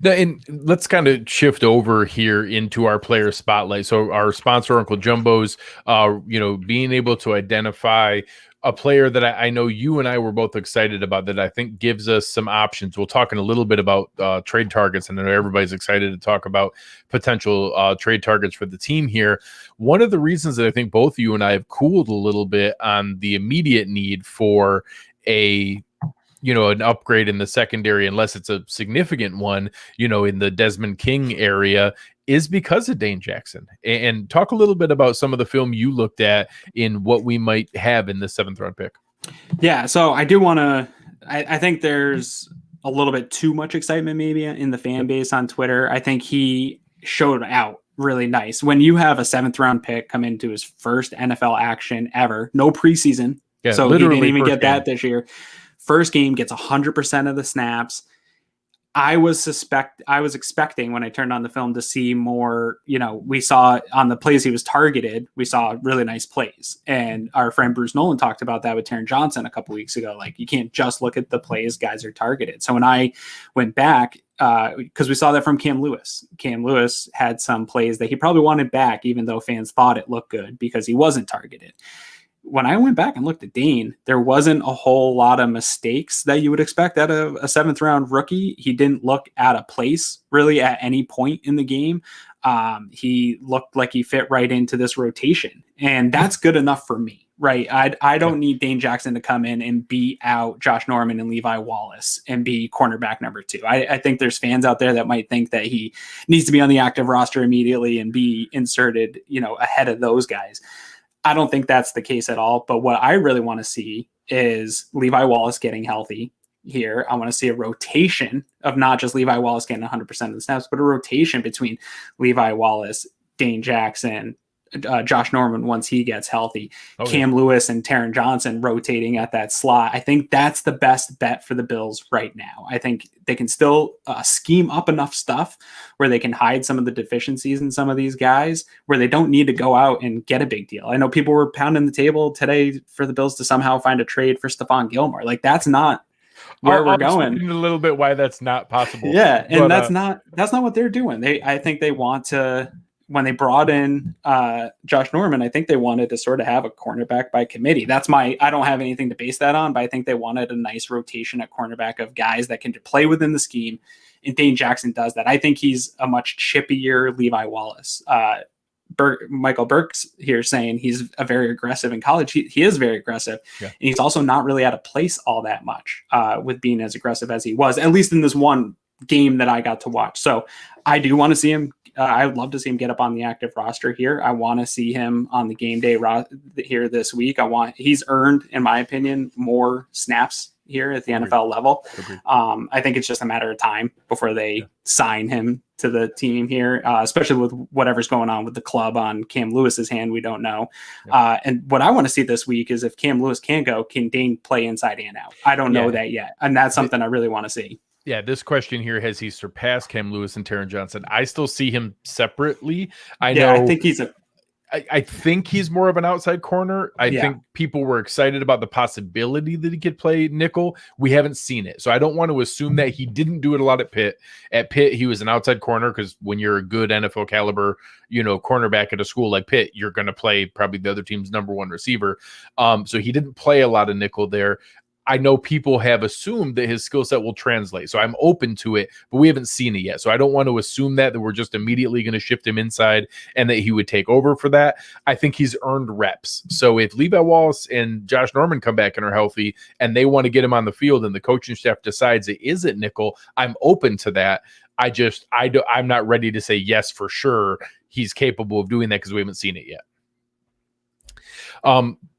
And let's kind of shift over here into our player spotlight. So our sponsor, Uncle Jumbo's, being able to identify a player that I know you and I were both excited about, that I think gives us some options. We'll talk in a little bit about trade targets, and I know everybody's excited to talk about potential trade targets for the team here. One of the reasons that I think both you and I have cooled a little bit on the immediate need for an upgrade in the secondary, unless it's a significant one, in the Desmond King area, is because of Dane Jackson. And talk a little bit about some of the film you looked at in what we might have in the 7th round pick. Yeah. So I do want to, I think there's a little bit too much excitement maybe in the fan base on Twitter. I think he showed out really nice. When you have a 7th round pick come into his first NFL action ever, no preseason. Yeah, so he didn't even get game. that this year. First game, gets 100% of the snaps. I was expecting when I turned on the film to see more, we saw on the plays he was targeted, we saw really nice plays. And our friend Bruce Nolan talked about that with Taron Johnson a couple weeks ago. Like, you can't just look at the plays guys are targeted. So when I went back, because we saw that from Cam Lewis. Cam Lewis had some plays that he probably wanted back, even though fans thought it looked good because he wasn't targeted. When I went back and looked at Dane, there wasn't a whole lot of mistakes that you would expect out of a 7th round rookie. He didn't look out of place really at any point in the game. He looked like he fit right into this rotation, and that's good enough for me, right? I don't need Dane Jackson to come in and beat out Josh Norman and Levi Wallace and be cornerback number 2. I think there's fans out there that might think that he needs to be on the active roster immediately and be inserted, ahead of those guys. I don't think that's the case at all. But what I really want to see is Levi Wallace getting healthy here. I want to see a rotation of not just Levi Wallace getting 100% of the snaps, but a rotation between Levi Wallace, Dane Jackson, Josh Norman once he gets healthy, Cam Lewis and Taron Johnson rotating at that slot. I think that's the best bet for the Bills right now. I think they can still scheme up enough stuff where they can hide some of the deficiencies in some of these guys, where they don't need to go out and get a big deal. I know people were pounding the table today for the Bills to somehow find a trade for Stephon Gilmore. Like, that's not where we're going. A little bit why that's not possible. Yeah, and that's not what they're doing. I think they want to. When they brought in Josh Norman, I think they wanted to sort of have a cornerback by committee. I don't have anything to base that on, but I think they wanted a nice rotation at cornerback of guys that can play within the scheme. And Dane Jackson does that. I think he's a much chippier Levi Wallace. Michael Burke's here saying he's a very aggressive in college. He is very aggressive. Yeah. And he's also not really out of place all that much with being as aggressive as he was, at least in this one game that I got to watch. So I do want to see him. I would love to see him get up on the active roster here. I want to see him on the game day here this week. He's earned, in my opinion, more snaps here at the NFL level. I think it's just a matter of time before they sign him to the team here, especially with whatever's going on with the club on Cam Lewis's hand. We don't know. And what I want to see this week is if Cam Lewis can go, can Dane play inside and out? I don't know that yet. And that's something I really want to see. Yeah, this question here, has he surpassed Cam Lewis and Taron Johnson? I still see him separately. I think he's more of an outside corner. I think people were excited about the possibility that he could play nickel. We haven't seen it. So I don't want to assume that. He didn't do it a lot at Pitt. At Pitt, he was an outside corner because when you're a good NFL caliber, cornerback at a school like Pitt, you're going to play probably the other team's number 1 receiver. So he didn't play a lot of nickel there. I know people have assumed that his skill set will translate. So I'm open to it, but we haven't seen it yet. So I don't want to assume that we're just immediately going to shift him inside and that he would take over for that. I think he's earned reps. So if Levi Wallace and Josh Norman come back and are healthy and they want to get him on the field and the coaching staff decides it is at nickel, I'm open to that. I'm not ready to say yes, for sure he's capable of doing that because we haven't seen it yet.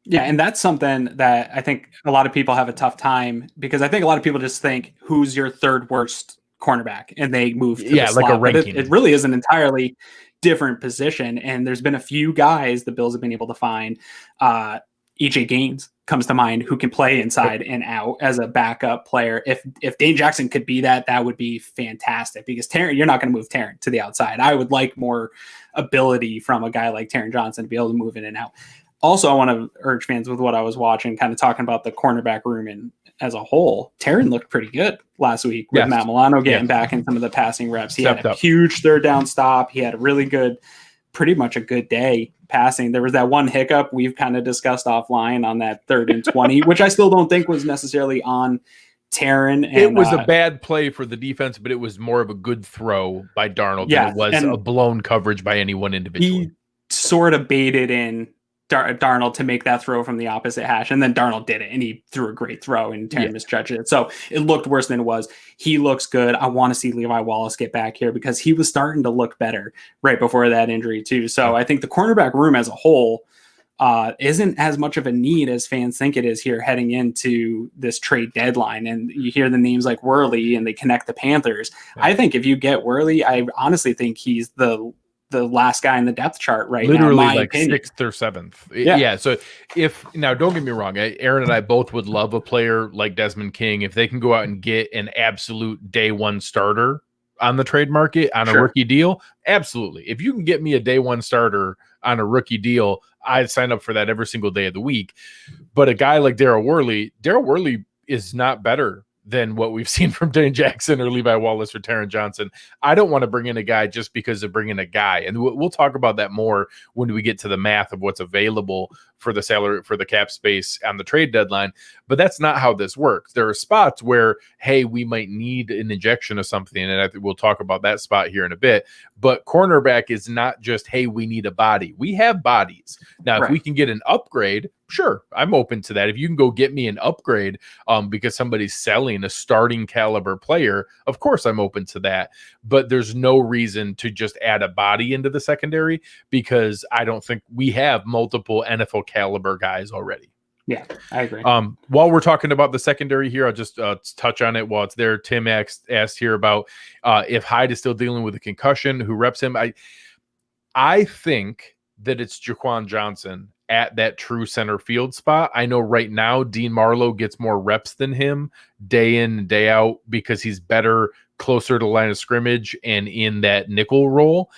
Yeah, and that's something that I think a lot of people have a tough time, because I think a lot of people just think, who's your third worst cornerback? And they move to the slot. Like a ranking. It really is an entirely different position. And there's been a few guys the Bills have been able to find AJ Gaines comes to mind, who can play inside and out as a backup player. If Dane Jackson could be that, that would be fantastic, because Taron, you're not going to move Taron to the outside. I would like more ability from a guy like Taron Johnson to be able to move in and out. Also, I want to urge fans with what I was watching, kind of talking about the cornerback room and as a whole. Taron looked pretty good last week with Matt Milano getting back in some of the passing reps. He had a huge third down stop. He had a really good, pretty much a good day passing. There was that one hiccup we've kind of discussed offline on that 3rd and 20, which I still don't think was necessarily on Taron. And, it was a bad play for the defense, but it was more of a good throw by Darnold than it was a blown coverage by any one individual. He sort of baited in Darnold to make that throw from the opposite hash, and then Darnold did it, and he threw a great throw, and Taron misjudged it. So it looked worse than it was. He looks good. I want to see Levi Wallace get back here, because he was starting to look better right before that injury too. So I think the cornerback room as a whole isn't as much of a need as fans think it is here heading into this trade deadline. And you hear the names like Worley, and they connect the Panthers. I think if you get Worley, I honestly think he's the last guy in the depth chart literally now, like opinion. 6th or 7th. So now don't get me wrong, Aaron and I both would love a player like Desmond King if they can go out and get an absolute day one starter on the trade market on a rookie deal. Absolutely. If you can get me a day one starter on a rookie deal, I'd sign up for that every single day of the week. But a guy like Daryl Worley is not better than what we've seen from Dane Jackson or Levi Wallace or Taron Johnson. I don't want to bring in a guy just because of bringing a guy. And we'll talk about that more when we get to the math of what's available for the salary, for the cap space on the trade deadline. But that's not how this works. There are spots where, hey, we might need an injection of something. And I think we'll talk about that spot here in a bit. But cornerback is not just, hey, we need a body. We have bodies. Now, if we can get an upgrade, sure, I'm open to that. If you can go get me an upgrade because somebody's selling a starting caliber player, of course I'm open to that. But there's no reason to just add a body into the secondary, because I don't think we have multiple NFL caliber guys already. Yeah, I agree. While we're talking about the secondary here, I'll just touch on it while it's there. Tim asked here about if Hyde is still dealing with a concussion, who reps him. I think that it's Jaquan Johnson at that true center field spot. I know right now Dean Marlowe gets more reps than him day in and day out because he's better closer to line of scrimmage and in that nickel role.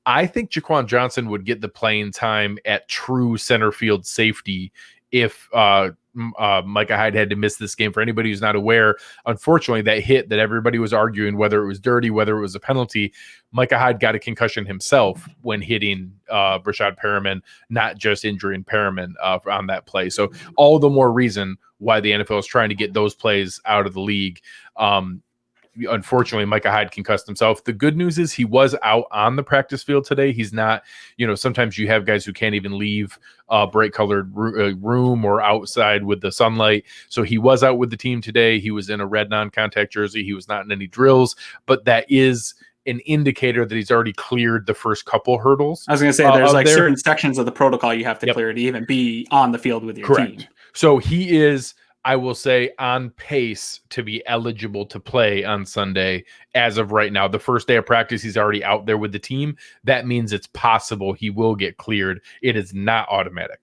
I think Jaquan Johnson would get the playing time at true center field safety if Micah Hyde had to miss this game. For anybody who's not aware, unfortunately, that hit that everybody was arguing whether it was dirty, whether it was a penalty, Micah Hyde got a concussion himself when hitting Brashad Perriman, not just injuring Perriman on that play. So all the more reason why the NFL is trying to get those plays out of the league. Unfortunately, Micah Hyde concussed himself. The good news is he was out on the practice field today. He's not, sometimes you have guys who can't even leave a bright colored room or outside with the sunlight. So he was out with the team today. He was in a red non-contact jersey. He was not in any drills, but that is an indicator that he's already cleared the first couple hurdles. I was going to say there's like certain sections of the protocol you have to clear to even be on the field with your team. So he is, I will say, on pace to be eligible to play on Sunday as of right now. The first day of practice, he's already out there with the team. That means it's possible he will get cleared. It is not automatic.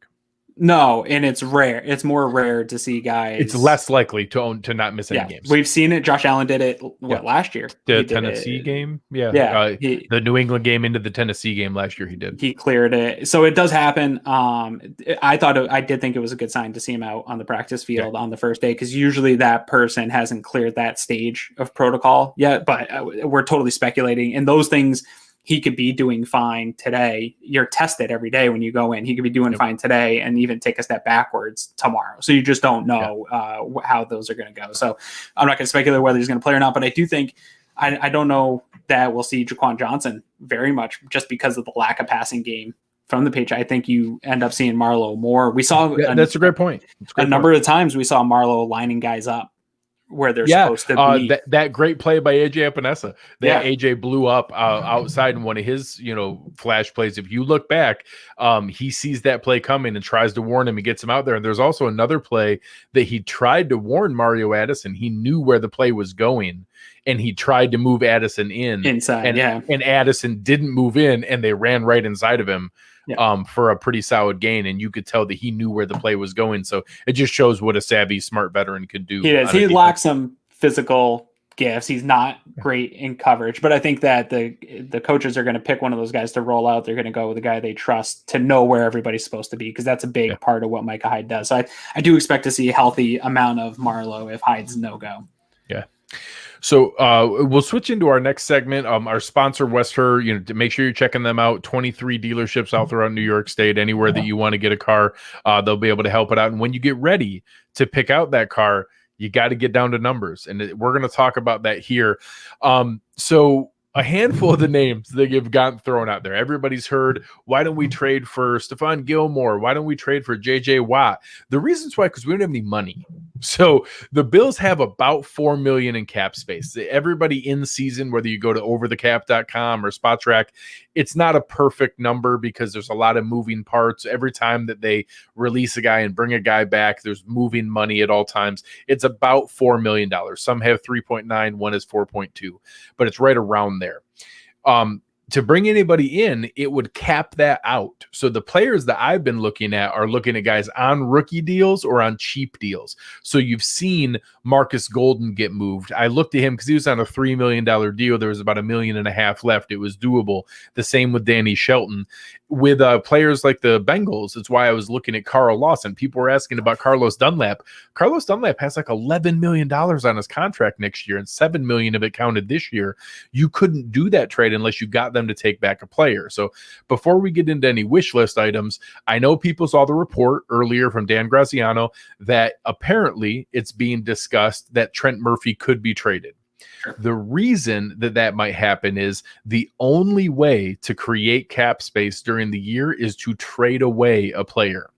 No, and it's rare. It's more rare to see guys. It's less likely to not miss any games. We've seen it. Josh Allen did it last year. The Tennessee game? The New England game into the Tennessee game last year he did. He cleared it. So it does happen. I did think it was a good sign to see him out on the practice field on the first day, because usually that person hasn't cleared that stage of protocol yet, but we're totally speculating. And those things, he could be doing fine today. You're tested every day when you go in. He could be doing fine today and even take a step backwards tomorrow. So you just don't know how those are going to go. So I'm not going to speculate whether he's going to play or not, but I do think, I don't know that we'll see Jaquan Johnson very much just because of the lack of passing game from the Patriots. I think you end up seeing Marlowe more. We saw that's a great point. A number of times we saw Marlowe lining guys up where they're supposed to be. That great play by AJ Epinesa that AJ blew up outside in one of his flash plays. If you look back, he sees that play coming and tries to warn him and gets him out there. And there's also another play that he tried to warn Mario Addison. He knew where the play was going and he tried to move Addison inside, and Addison didn't move in and they ran right inside of him. for a pretty solid gain, and you could tell that he knew where the play was going. So it just shows what a savvy, smart veteran could do. He lacks some physical gifts. He's not great in coverage, but I think that the coaches are going to pick one of those guys to roll out. They're going to go with a guy they trust to know where everybody's supposed to be, because that's a big part of what Micah Hyde does. So I do expect to see a healthy amount of Marlowe if Hyde's no-go. Yeah. So we'll switch into our next segment. Our sponsor, Westher, to make sure you're checking them out. 23 dealerships all throughout New York State. Anywhere that you want to get a car, they'll be able to help it out. And when you get ready to pick out that car, you got to get down to numbers, and we're going to talk about that here. So a handful of the names that have gotten thrown out there. Everybody's heard, why don't we trade for Stephon Gilmore? Why don't we trade for J.J. Watt? The reason's why, because we don't have any money. So the Bills have about $4 million in cap space. Everybody in season, whether you go to overthecap.com or SpotTrack, it's not a perfect number because there's a lot of moving parts. Every time that they release a guy and bring a guy back, there's moving money at all times. It's about $4 million. Some have 3.9, one is 4.2, but it's right around there. To bring anybody in, it would cap that out. So the players that I've been looking at are looking at guys on rookie deals or on cheap deals. So you've seen Marcus Golden get moved. I looked at him because he was on a $3 million deal. There was about $1.5 million left. It was doable. The same with Danny Shelton. With players like the Bengals, it's why I was looking at Carl Lawson. People were asking about Carlos Dunlap. Carlos Dunlap has like $11 million on his contract next year, and $7 million of it counted this year. You couldn't do that trade unless you got them to take back a player. So before we get into any wish list items, I know people saw the report earlier from Dan Graziano that apparently it's being discussed that Trent Murphy could be traded. The reason that might happen is the only way to create cap space during the year is to trade away a player.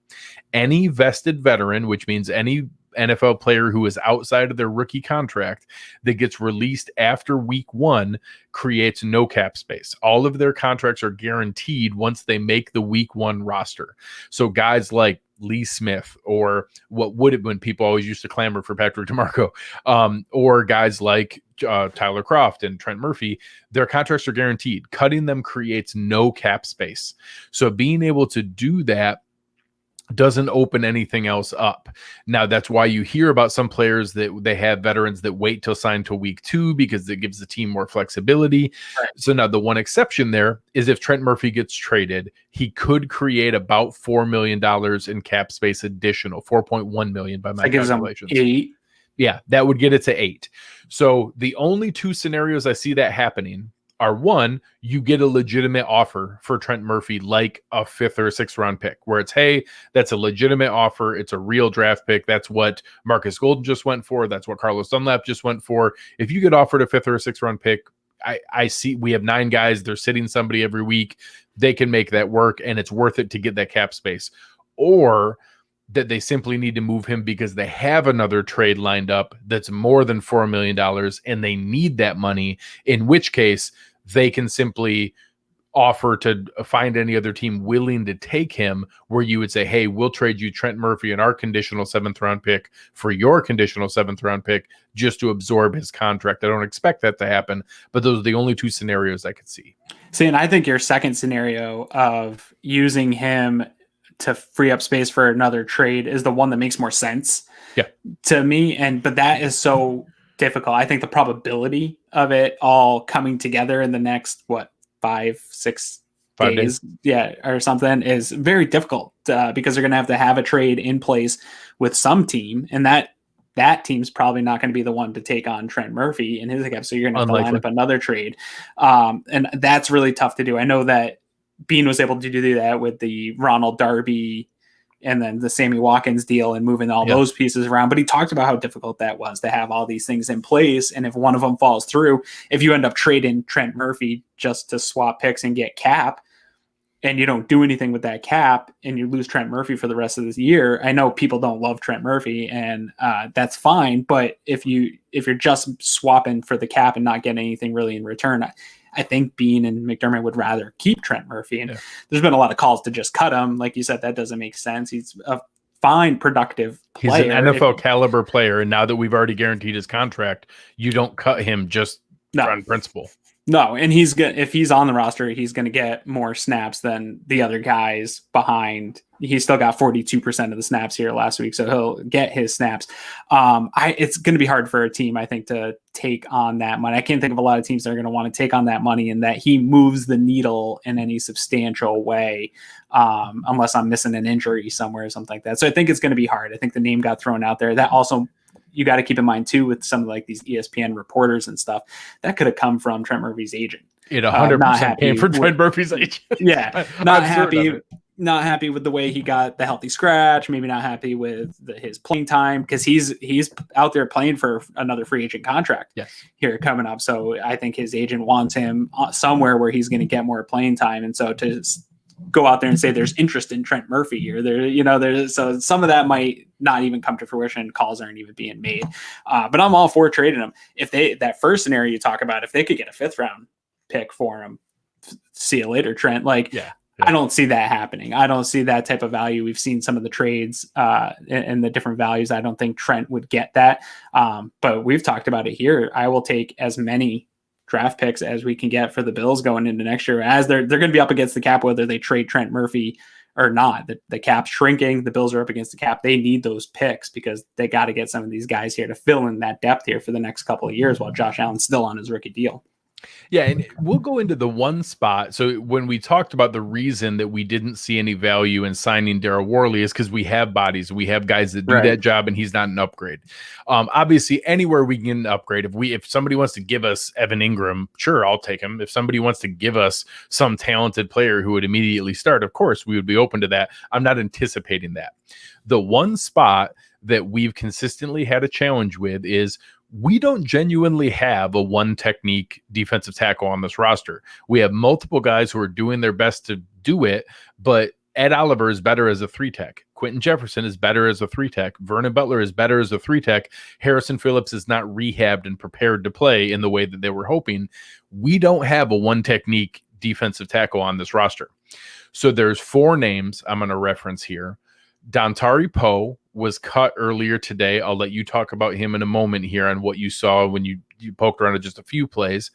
Any vested veteran, which means any NFL player who is outside of their rookie contract that gets released after week 1, creates no cap space. All of their contracts are guaranteed once they make the week 1 roster. So guys like Lee Smith, or what would have been, people always used to clamor for Patrick DeMarco, or guys like Tyler Kroft and Trent Murphy, their contracts are guaranteed. Cutting them creates no cap space. So being able to do that doesn't open anything else up. Now, that's why you hear about some players that they have veterans that wait till sign till week 2 because it gives the team more flexibility. Right. So now the one exception there is if Trent Murphy gets traded, he could create about $4 million in cap space additional, 4.1 million by my calculations. 8. Yeah, that would get it to 8. So the only 2 scenarios I see that happening are, one, you get a legitimate offer for Trent Murphy, like a 5th or 6th round pick, where it's, hey, that's a legitimate offer. It's a real draft pick. That's what Marcus Golden just went for. That's what Carlos Dunlap just went for. If you get offered a 5th or a 6th round pick, I see we have 9 guys. They're sitting somebody every week. They can make that work, and it's worth it to get that cap space. Or that they simply need to move him because they have another trade lined up that's more than $4 million and they need that money, in which case they can simply offer to find any other team willing to take him, where you would say, hey, we'll trade you Trent Murphy and our conditional 7th round pick for your conditional 7th round pick just to absorb his contract. I don't expect that to happen, but those are the only 2 scenarios I could see. See, and I think your second scenario of using him to free up space for another trade is the one that makes more sense to me. But that is so difficult. I think the probability of it all coming together in the next, 5-6 days, or something, is very difficult because they're going to have a trade in place with some team, and that team's probably not going to be the one to take on Trent Murphy in his cap. So you're going to have to line up another trade. And that's really tough to do. I know that Bean was able to do that with the Ronald Darby and then the Sammy Watkins deal and moving all those pieces around. But he talked about how difficult that was to have all these things in place. And if one of them falls through, if you end up trading Trent Murphy just to swap picks and get cap, and you don't do anything with that cap and you lose Trent Murphy for the rest of this year, I know people don't love Trent Murphy, and that's fine. But if you're just swapping for the cap and not getting anything really in return, I think Bean and McDermott would rather keep Trent Murphy. And there's been a lot of calls to just cut him. Like you said, that doesn't make sense. He's a fine, productive player. He's an NFL caliber player. And now that we've already guaranteed his contract, you don't cut him just on principle. No, and if he's on the roster, he's gonna get more snaps than the other guys behind. He still got 42% of the snaps here last week, so he'll get his snaps. It's gonna be hard for a team, I think, to take on that money. I can't think of a lot of teams that are gonna want to take on that money and that he moves the needle in any substantial way, unless I'm missing an injury somewhere or something like that. So I think it's gonna be hard. I think the name got thrown out there. That also, you got to keep in mind too, with some of like these ESPN reporters and stuff, that could have come from Trent Murphy's agent. It 100% came from Trent Murphy's agent. Yeah, not happy with the way he got the healthy scratch. Maybe not happy with his playing time, because he's out there playing for another free agent contract here coming up. So I think his agent wants him somewhere where he's going to get more playing time, and so to go out there and say there's interest in Trent Murphy, or there's so some of that might not even come to fruition. Calls aren't even being made, but I'm all for trading him. If that first scenario you talk about, if they could get a 5th round pick for him, see you later, Trent. I don't see that happening. I don't see that type of value. We've seen some of the trades and the different values. I don't think Trent would get that, but we've talked about it here. I will take as many draft picks as we can get for the Bills going into next year, as they're going to be up against the cap, whether they trade Trent Murphy or not. The cap's shrinking. The Bills are up against the cap. They need those picks because they got to get some of these guys here to fill in that depth here for the next couple of years while Josh Allen's still on his rookie deal. Yeah, and we'll go into the one spot. So when we talked about the reason that we didn't see any value in signing Darryl Worley is because we have bodies, we have guys that do that job, and he's not an upgrade. Obviously, anywhere we can get an upgrade. If somebody wants to give us Evan Ingram, sure, I'll take him. If somebody wants to give us some talented player who would immediately start, of course, we would be open to that. I'm not anticipating that. The one spot that we've consistently had a challenge with is we don't genuinely have a one technique defensive tackle on this roster. We have multiple guys who are doing their best to do it, but Ed Oliver is better as a 3-tech. Quentin Jefferson is better as a 3-tech. Vernon Butler is better as a 3-tech. Harrison Phillips is not rehabbed and prepared to play in the way that they were hoping. We don't have a one technique defensive tackle on this roster. So there's 4 names I'm going to reference here. Dontari Poe was cut earlier today. I'll let you talk about him in a moment here on what you saw when you poked around at just a few plays.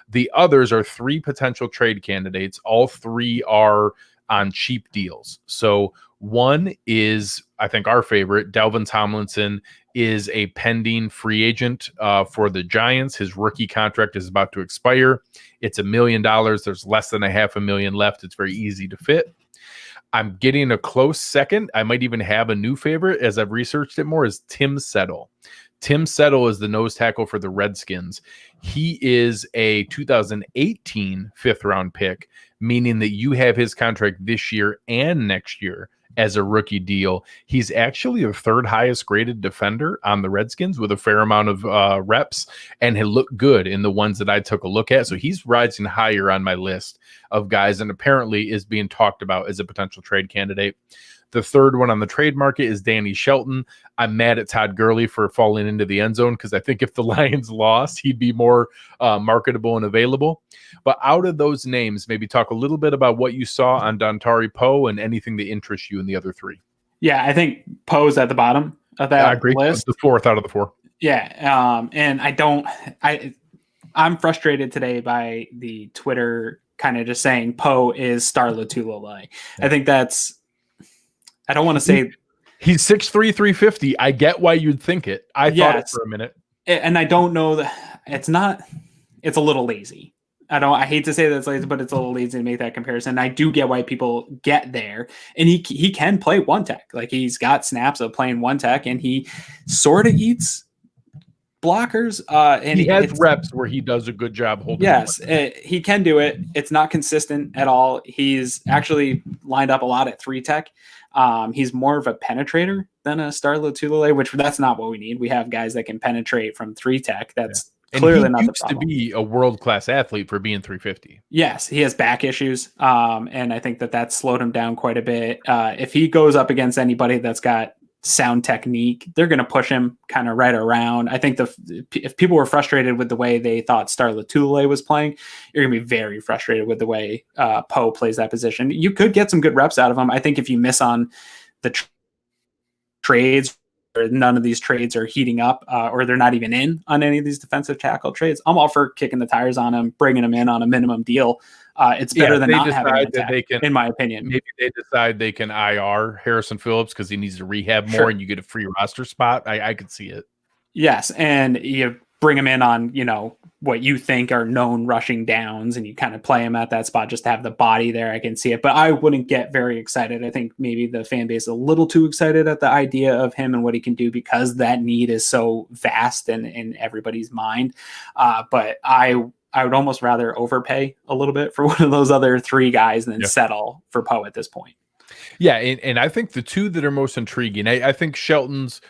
The others are 3 potential trade candidates. All 3 are on cheap deals. So one is, I think, our favorite. Dalvin Tomlinson is a pending free agent for the Giants. His rookie contract is about to expire. It's $1 million. There's less than $500,000 left. It's very easy to fit. I'm getting a close second. I might even have a new favorite as I've researched it more, is Tim Settle. Tim Settle is the nose tackle for the Redskins. He is a 2018 5th round pick, meaning that you have his contract this year and next year as a rookie deal. He's actually the 3rd highest graded defender on the Redskins with a fair amount of reps, and he looked good in the ones that I took a look at. So he's rising higher on my list of guys, and apparently is being talked about as a potential trade candidate. The 3rd one on the trade market is Danny Shelton. I'm mad at Todd Gurley for falling into the end zone, because I think if the Lions lost, he'd be more marketable and available. But out of those names, maybe talk a little bit about what you saw on Dontari Poe and anything that interests you in the other 3. Yeah, I think Poe's at the bottom of that list. The 4th out of the 4. Yeah, and I'm frustrated today by the Twitter kind of just saying Poe is Star Lotulelei. I think I don't want to say he's 6'3", 350. I get why you'd think it. I thought it for a minute. And I don't know that it's a little lazy. I hate to say that it's lazy, but it's a little lazy to make that comparison. I do get why people get there, and he can play 1-tech. Like, he's got snaps of playing 1-tech, and he sort of eats blockers. And he has reps where he does a good job holding. Yes, he can do it. It's not consistent at all. He's actually lined up a lot at 3-tech. He's more of a penetrator than a Star Lotulelei, which that's not what we need. We have guys that can penetrate from 3-tech. That's clearly not the problem. To be a world-class athlete for being 350. Yes, he has back issues, and I think that slowed him down quite a bit. If he goes up against anybody that's got sound technique, they're going to push him kind of right around. I think if people were frustrated with the way they thought Star Lotulelei was playing, you're going to be very frustrated with the way Poe plays that position. You could get some good reps out of him. I think if you miss on the trades none of these trades are heating up, or they're not even in on any of these defensive tackle trades, I'm all for kicking the tires on them, bringing them in on a minimum deal. It's better than not having an attack, in my opinion. Maybe they decide they can IR Harrison Phillips because he needs to rehab more, and you get a free roster spot. I could see it. Yes, and you bring him in on, what you think are known rushing downs, and you kind of play him at that spot just to have the body there. I can see it, but I wouldn't get very excited. I think maybe the fan base is a little too excited at the idea of him and what he can do because that need is so vast and in everybody's mind. But I would almost rather overpay a little bit for one of those other three guys than settle for Poe at this point. Yeah, and I think the two that are most intriguing, I think Shelton's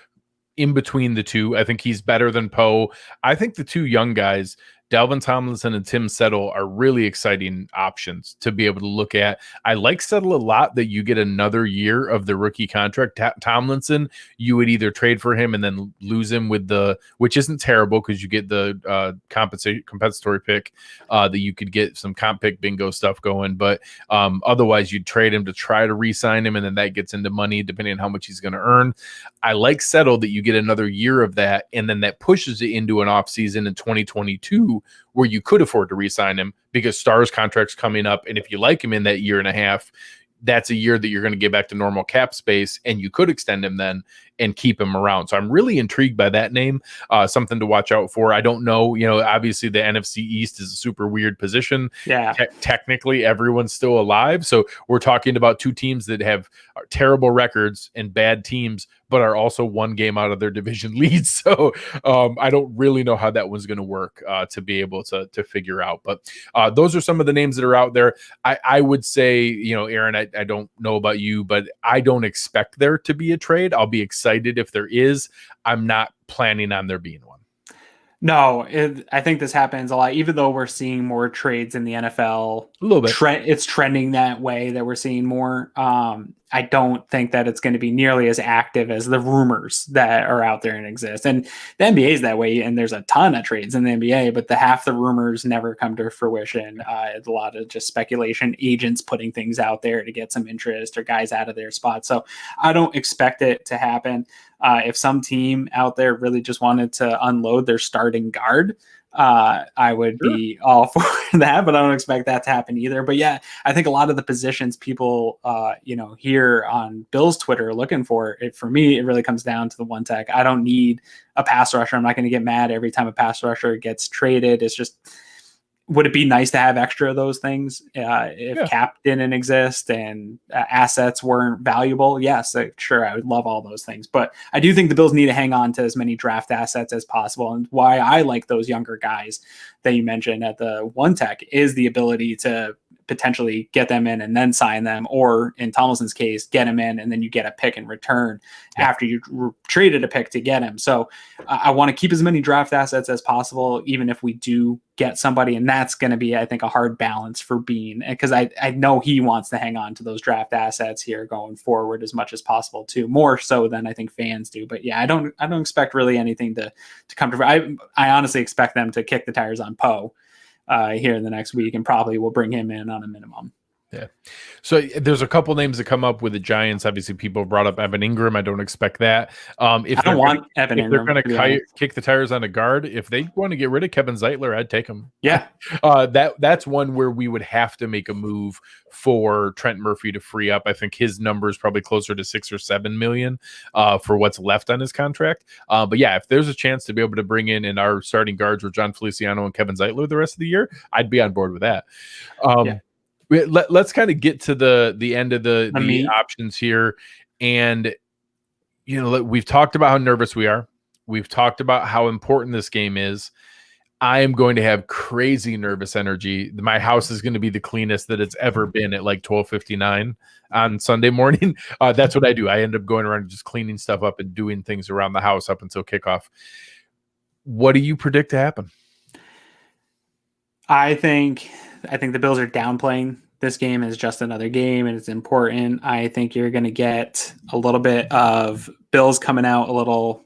in between the two. I think he's better than Poe. I think the two young guys, Dalvin Tomlinson and Tim Settle, are really exciting options to be able to look at. I like Settle a lot that you get another year of the rookie contract. Tomlinson, you would either trade for him and then lose him which isn't terrible because you get the compensatory pick that you could get some comp pick bingo stuff going. But otherwise, you'd trade him to try to re-sign him, and then that gets into money depending on how much he's going to earn. I like Settle that you get another year of that, and then that pushes it into an offseason in 2022 where you could afford to re-sign him because Star's contract's coming up. And if you like him in that year and a half, that's a year that you're going to get back to normal cap space, and you could extend him then and keep him around. So I'm really intrigued by that name, something to watch out for. I don't know, obviously the NFC East is a super weird position. Yeah. Technically everyone's still alive. So we're talking about two teams that have terrible records and bad teams, but are also one game out of their division leads. So I don't really know how that one's going to work to be able to figure out. But those are some of the names that are out there. I would say, Aaron, I don't know about you, but I don't expect there to be a trade. I'll be excited if there is. I'm not planning on there being one. No, I think this happens a lot, even though we're seeing more trades in the NFL. A little bit. It's trending that way that we're seeing more. I don't think that it's going to be nearly as active as the rumors that are out there and exist. And the NBA is that way, and there's a ton of trades in the NBA, but half the rumors never come to fruition. It's a lot of just speculation, agents putting things out there to get some interest or guys out of their spot. So I don't expect it to happen. If some team out there really just wanted to unload their starting guard, I would be all for that, but I don't expect that to happen either. But yeah, I think a lot of the positions people, here on Bill's Twitter are looking for it. For me, it really comes down to the one tech. I don't need a pass rusher. I'm not going to get mad every time a pass rusher gets traded. It's just, would it be nice to have extra of those things if cap didn't exist and assets weren't valuable? Yes, sure, I would love all those things. But I do think the Bills need to hang on to as many draft assets as possible. And why I like those younger guys that you mentioned at the one tech is the ability to potentially get them in and then sign them, or in Tomlinson's case, get him in and then you get a pick in return after you traded a pick to get him. So I want to keep as many draft assets as possible, even if we do get somebody. And that's going to be, I think, a hard balance for Bean, because I know he wants to hang on to those draft assets here going forward as much as possible too, more so than I think fans do. But yeah, I don't expect really anything to come to. I honestly expect them to kick the tires on Poe here in the next week, and probably will bring him in on a minimum. Yeah. So there's a couple names that come up with the Giants. Obviously, people brought up Evan Ingram. I don't expect that. If I don't want Evan Ingram. If they're going to kick the tires on a guard, if they want to get rid of Kevin Zeitler, I'd take him. Yeah. That's one where we would have to make a move for Trent Murphy to free up. I think his number is probably closer to 6 or 7 million for what's left on his contract. But yeah, if there's a chance to be able to bring in our starting guards with John Feliciano and Kevin Zeitler the rest of the year, I'd be on board with that. Let's kind of get to the end of the options here. And, we've talked about how nervous we are. We've talked about how important this game is. I am going to have crazy nervous energy. My house is going to be the cleanest that it's ever been at like 12:59 on Sunday morning. That's what I do. I end up going around just cleaning stuff up and doing things around the house up until kickoff. What do you predict to happen? I think the Bills are downplaying this game as just another game, and it's important. I think you're going to get a little bit of Bills coming out a little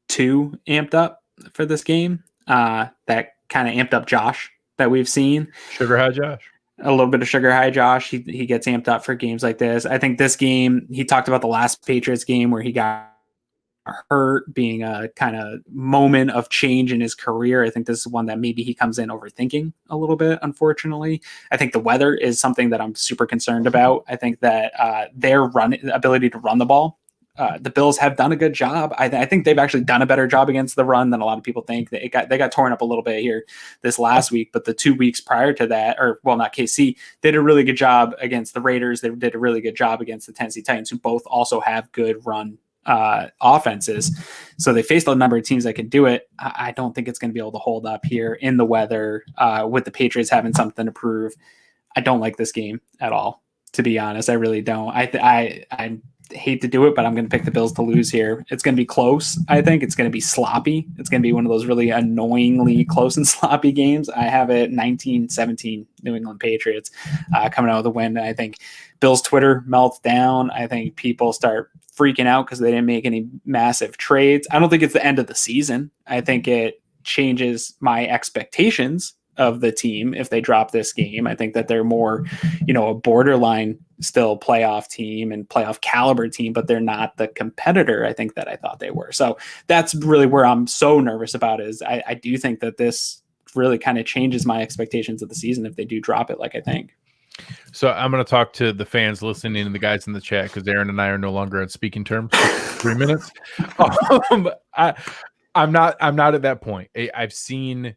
too amped up for this game. That kind of amped up Josh that we've seen. Sugar High Josh. A little bit of Sugar High Josh. He gets amped up for games like this. I think this game, he talked about the last Patriots game where he got hurt, being a kind of moment of change in his career. I think this is one that maybe he comes in overthinking a little bit, unfortunately. I think the weather is something that I'm super concerned about. I think that their ability to run the ball, the Bills have done a good job. I think they've actually done a better job against the run than a lot of people think. They got torn up a little bit here this last week, but the 2 weeks prior to that, or well, not KC, they did a really good job against the Raiders. They did a really good job against the Tennessee Titans, who both also have good run offenses. So they faced a number of teams that can do it. I don't think it's going to be able to hold up here in the weather with the Patriots having something to prove. I don't like this game at all, to be honest. I really don't. I hate to do it, but I'm going to pick the Bills to lose here. It's going to be close. I think it's going to be sloppy. It's going to be one of those really annoyingly close and sloppy games. I have it 19-17 New England Patriots coming out with a win. I think Bills Twitter melts down. I think people start freaking out because they didn't make any massive trades. I don't think it's the end of the season. I think it changes my expectations of the team if they drop this game. I think that they're more, a borderline still playoff team and playoff caliber team, but they're not the competitor I think that I thought they were. So that's really where I'm so nervous about is I do think that this really kind of changes my expectations of the season if they do drop it like I think. So I'm going to talk to the fans listening and the guys in the chat because Aaron and I are no longer at speaking terms. 3 minutes. I'm not at that point. I've seen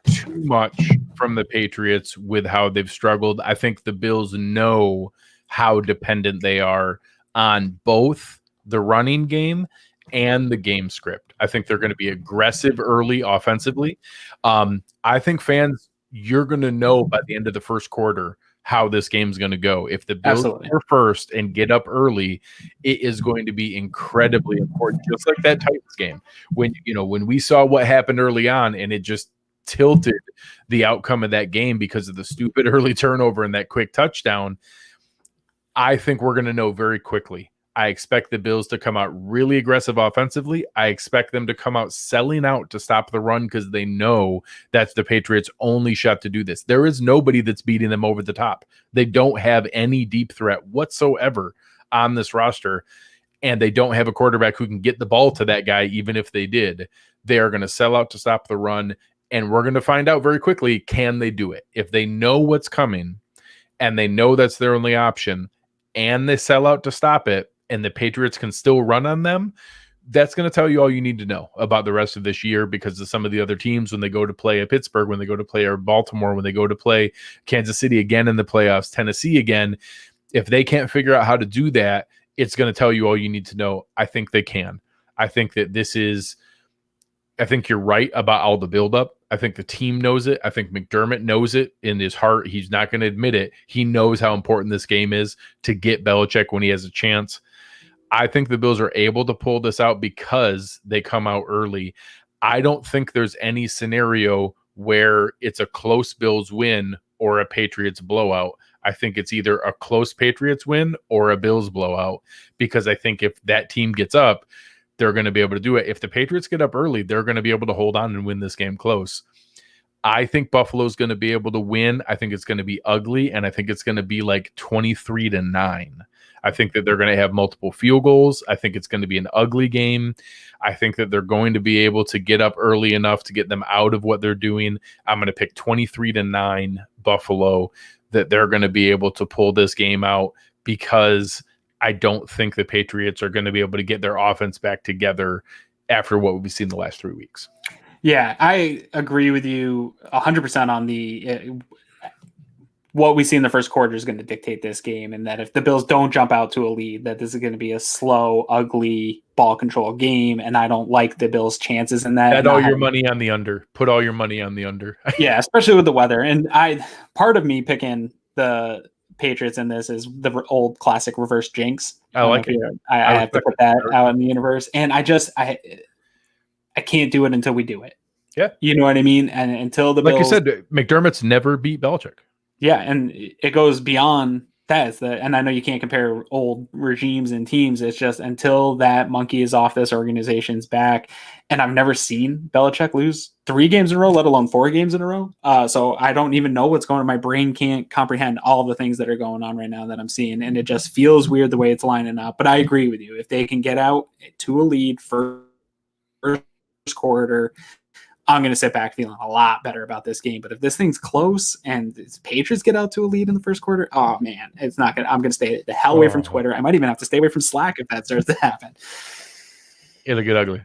too much from the Patriots with how they've struggled. I think the Bills know how dependent they are on both the running game and the game script. I think they're going to be aggressive early offensively. I think fans, you're going to know by the end of the first quarter how this game's going to go. If the Bills are first and get up early, it is going to be incredibly important. Just like that Titans game, when we saw what happened early on, and it just tilted the outcome of that game because of the stupid early turnover and that quick touchdown. I think we're going to know very quickly. I expect the Bills to come out really aggressive offensively. I expect them to come out selling out to stop the run because they know that's the Patriots' only shot to do this. There is nobody that's beating them over the top. They don't have any deep threat whatsoever on this roster, and they don't have a quarterback who can get the ball to that guy even if they did. They are going to sell out to stop the run, and we're going to find out very quickly, can they do it? If they know what's coming and they know that's their only option and they sell out to stop it, and the Patriots can still run on them, that's going to tell you all you need to know about the rest of this year because of some of the other teams when they go to play at Pittsburgh, when they go to play at Baltimore, when they go to play Kansas City again in the playoffs, Tennessee again. If they can't figure out how to do that, it's going to tell you all you need to know. I think they can. I think that I think you're right about all the buildup. I think the team knows it. I think McDermott knows it in his heart. He's not going to admit it. He knows how important this game is to get Belichick when he has a chance. I think the Bills are able to pull this out because they come out early. I don't think there's any scenario where it's a close Bills win or a Patriots blowout. I think it's either a close Patriots win or a Bills blowout because I think if that team gets up, they're going to be able to do it. If the Patriots get up early, they're going to be able to hold on and win this game close. I think Buffalo's going to be able to win. I think it's going to be ugly, and I think it's going to be like 23-9. I think that they're going to have multiple field goals. I think it's going to be an ugly game. I think that they're going to be able to get up early enough to get them out of what they're doing. I'm going to pick 23-9 Buffalo, that they're going to be able to pull this game out because I don't think the Patriots are going to be able to get their offense back together after what we've seen the last 3 weeks. Yeah, I agree with you 100% on the what we see in the first quarter is going to dictate this game, and that if the Bills don't jump out to a lead, that this is going to be a slow, ugly ball control game, and I don't like the Bills' chances in that. Bet all your money on the under. Put all your money on the under. Yeah, especially with the weather. And part of me picking the Patriots in this is the old classic reverse jinx. I like it. I have to put that out in the universe, and I can't do it until we do it. Yeah, you know what I mean. And until the Bills, you said, McDermott's never beat Belichick. Yeah, and it goes beyond and I know you can't compare old regimes and teams. It's just until that monkey is off this organization's back. And I've never seen Belichick lose 3 games in a row, let alone 4 games in a row. So I don't even know what's going on. My brain can't comprehend all the things that are going on right now that I'm seeing. And it just feels weird the way it's lining up. But I agree with you. If they can get out to a lead first quarter, I'm going to sit back feeling a lot better about this game. But if this thing's close and the Patriots get out to a lead in the first quarter, oh man, it's not going to, I'm going to stay the hell away from Twitter. I might even have to stay away from Slack if that starts to happen. It'll get ugly.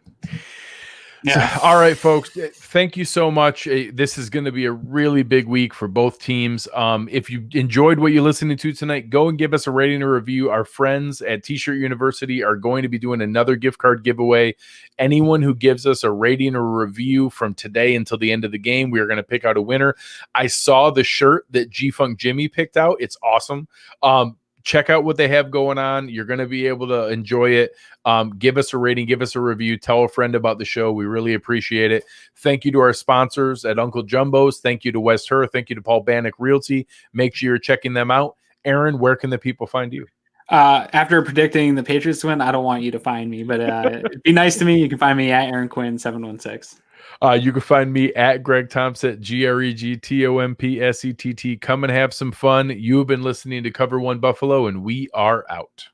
Yeah. So, all right, folks. Thank you so much. This is going to be a really big week for both teams. If you enjoyed what you're listening to tonight, go and give us a rating or review. Our friends at T-Shirt University are going to be doing another gift card giveaway. Anyone who gives us a rating or review from today until the end of the game, we are going to pick out a winner. I saw the shirt that G-Funk Jimmy picked out. It's awesome. Check out what they have going on. You're going to be able to enjoy it. Give us a rating, give us a review, tell a friend about the show. We really appreciate it. Thank you to our sponsors at Uncle Jumbo's. Thank you to West Her. Thank you to Paul Bannock Realty. Make sure you're checking them out. Aaron, where can the people find you? After predicting the Patriots win, I don't want you to find me, but be nice to me. You can find me at Aaron Quinn 716. You can find me at Greg Tompsett, GregTompsett. Come and have some fun. You have been listening to Cover One Buffalo, and we are out.